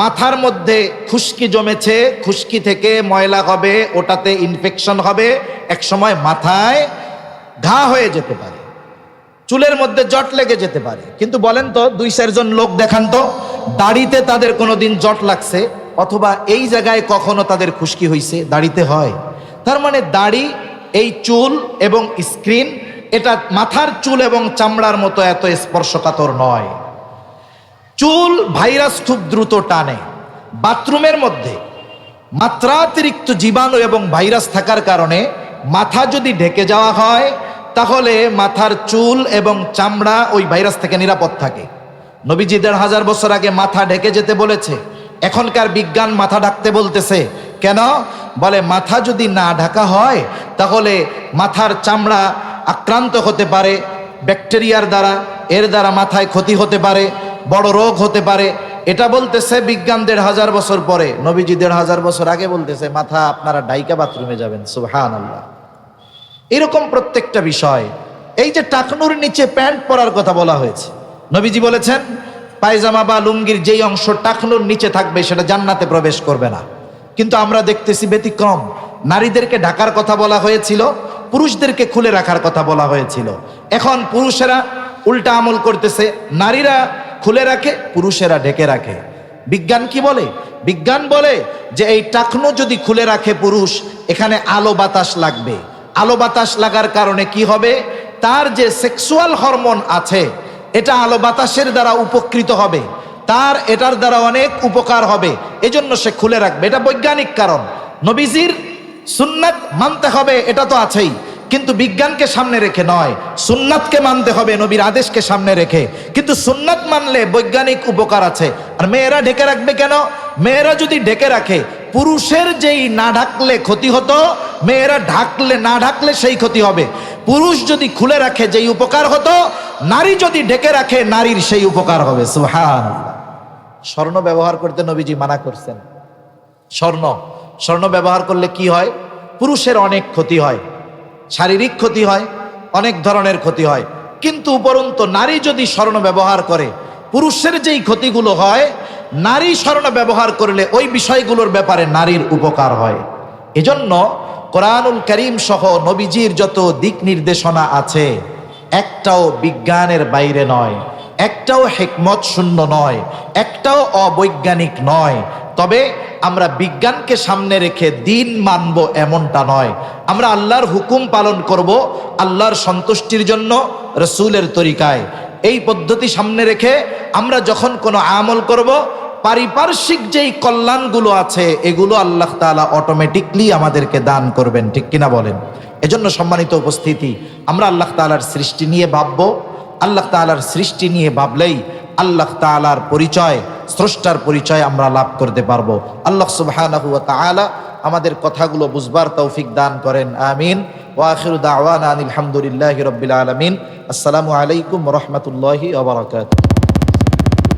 মাথার মধ্যে খুশকি জমেছে, খুশকি থেকে ময়লা হবে, ওটাতে ইনফেকশন হবে, একসময় মাথায় ঘা হয়ে যেতে পারে, চুলের মধ্যে জট লেগে যেতে পারে। কিন্তু বলেন তো 2-4 জন লোক দেখান তো দাড়িতে তাদের কোনোদিন জট লাগছে অথবা এই জায়গায় কখনো তাদের খুশকি হয়েছে? দাড়িতে হয়। তার মানে দাড়ি, এই চুল এবং স্ক্রিন, এটা মাথার চুল এবং চামড়ার মতো এত স্পর্শকাতর নয়। চুল ভাইরাস খুব দ্রুত টানে। বাথরুমের মধ্যে মাত্রাতিরিক্ত জীবাণু এবং ভাইরাস থাকার কারণে মাথা যদি ঢেকে যাওয়া হয় তাহলে মাথার চুল এবং চামড়া ওই ভাইরাস থেকে নিরাপদ থাকে। নবীজি 1500 বছর আগে মাথা ঢেকে যেতে বলেছে। এখনকার বিজ্ঞান মাথা ঢাকতে বলতেছে কেন? বলে মাথা যদি না ঢাকা হয় তাহলে মাথার চামড়া আক্রান্ত হতে পারে ব্যাকটেরিয়ার দ্বারা, এর দ্বারা মাথায় ক্ষতি হতে পারে, বড় রোগ হতে পারে। এটা বলতেছে বিজ্ঞান 1500 বছর পরে। নবীজি 1500 বছর আগে বলতেছে মাথা আপনারা ডাইকা বাথরুমে যাবেন। সুবহানাল্লাহ। এরকম প্রত্যেকটা বিষয়। এই যে টাকনুর নিচে প্যান্ট পরার কথা বলা হয়েছে, নবীজি বলেছেন পায়জামা বা লুঙ্গির যেই অংশ টাকনুর নিচে থাকবে সেটা জান্নাতে প্রবেশ করবে না। কিন্তু আমরা দেখতেছি ব্যতিক্রম। নারীদেরকে ঢাকার কথা বলা হয়েছিল, পুরুষদেরকে খুলে রাখার কথা বলা হয়েছিল। এখন পুরুষেরা উল্টা আমল করতেছে, নারীরা খুলে রাখে, পুরুষেরা ঢেকে রাখে। বিজ্ঞান কি বলে? বিজ্ঞান বলে যে এই টাকনু যদি খুলে রাখে পুরুষ, এখানে আলো বাতাস লাগবে। আলো বাতাস লাগার কারণে কি হবে? তার যে সেক্সুয়াল হরমোন আছে এটা আলো বাতাসের দ্বারা উপকৃত হবে, তার এটার দ্বারা অনেক উপকার হবে, এজন্য সে খুলে রাখবে। এটা বৈজ্ঞানিক কারণ। নবীজির সুন্নাত মানতে হবে, এটা তো আছেই, কিন্তু বিজ্ঞানকে সামনে রেখে নয়, সুন্নাতকে মানতে হবে নবীর আদেশকে সামনে রেখে। কিন্তু সুন্নাত মানলে বৈজ্ঞানিক উপকার আছে। আর মেয়েরা ঢেকে রাখবে কেন? মেয়েরা যদি ঢেকে রাখে, পুরুষের যেই না ঢাকলে ক্ষতি হতো, মেয়েরা ঢাকলে না ঢাকলে সেই ক্ষতি হবে। পুরুষ যদি খুলে রাখে যেই উপকার হতো, নারী যদি ঢেকে রাখে নারীর সেই উপকার হবে। সুবহানাল্লাহ। স্বর্ণ ব্যবহার করতে নবীজি মানা করছেন। স্বর্ণ ব্যবহার করলে কি হয়? পুরুষের অনেক ক্ষতি হয়, শারীরিক ক্ষতি হয়, অনেক ধরনের ক্ষতি হয়। কিন্তু উপরন্তু নারী যদি স্বর্ণ ব্যবহার করে, পুরুষের যেই ক্ষতিগুলো হয়, নারী স্বর্ণ ব্যবহার করলে ওই বিষয়গুলোর ব্যাপারে নারীর উপকার হয়। এজন্য কোরআনুল কারীম সহ নবীজির যত দিক নির্দেশনা আছে একটাও বিজ্ঞানের বাইরে নয়, একটাও হিকমত শূন্য নয়, একটাও অবৈজ্ঞানিক নয়। তবে আমরা বিজ্ঞানকে সামনে রেখে দিন মানব এমনটা নয়। আমরা আল্লাহর হুকুম পালন করব আল্লাহর সন্তুষ্টির জন্য, রসুলের তরিকায়। এই পদ্ধতি সামনে রেখে আমরা যখন কোনো আমল করব, পারিপার্শ্বিক যেই কল্যাণগুলো আছে এগুলো আল্লাহ তাআলা অটোমেটিকলি আমাদেরকে দান করবেন। ঠিক কিনা বলেন? এজন্য সম্মানিত উপস্থিতি, আমরা আল্লাহ তাআলার সৃষ্টি নিয়ে ভাববো। আল্লাহ তাআলার সৃষ্টি নিয়ে ভাবলেই আল্লাহ তাআলার পরিচয়, স্রষ্টার পরিচয় আমরা লাভ করতে পারবো। আল্লাহ সুবহানাহু ওয়া তাআলা আমাদের কথাগুলো বুঝবার তৌফিক দান করেন। আমিন। ওয়া আখিরু দাওয়ানা আনিল হামদুলিল্লাহি রাব্বিল আলামিন। আসসালামু আলাইকুম ওয়া রাহমাতুল্লাহি ওয়া বারাকাতুহু।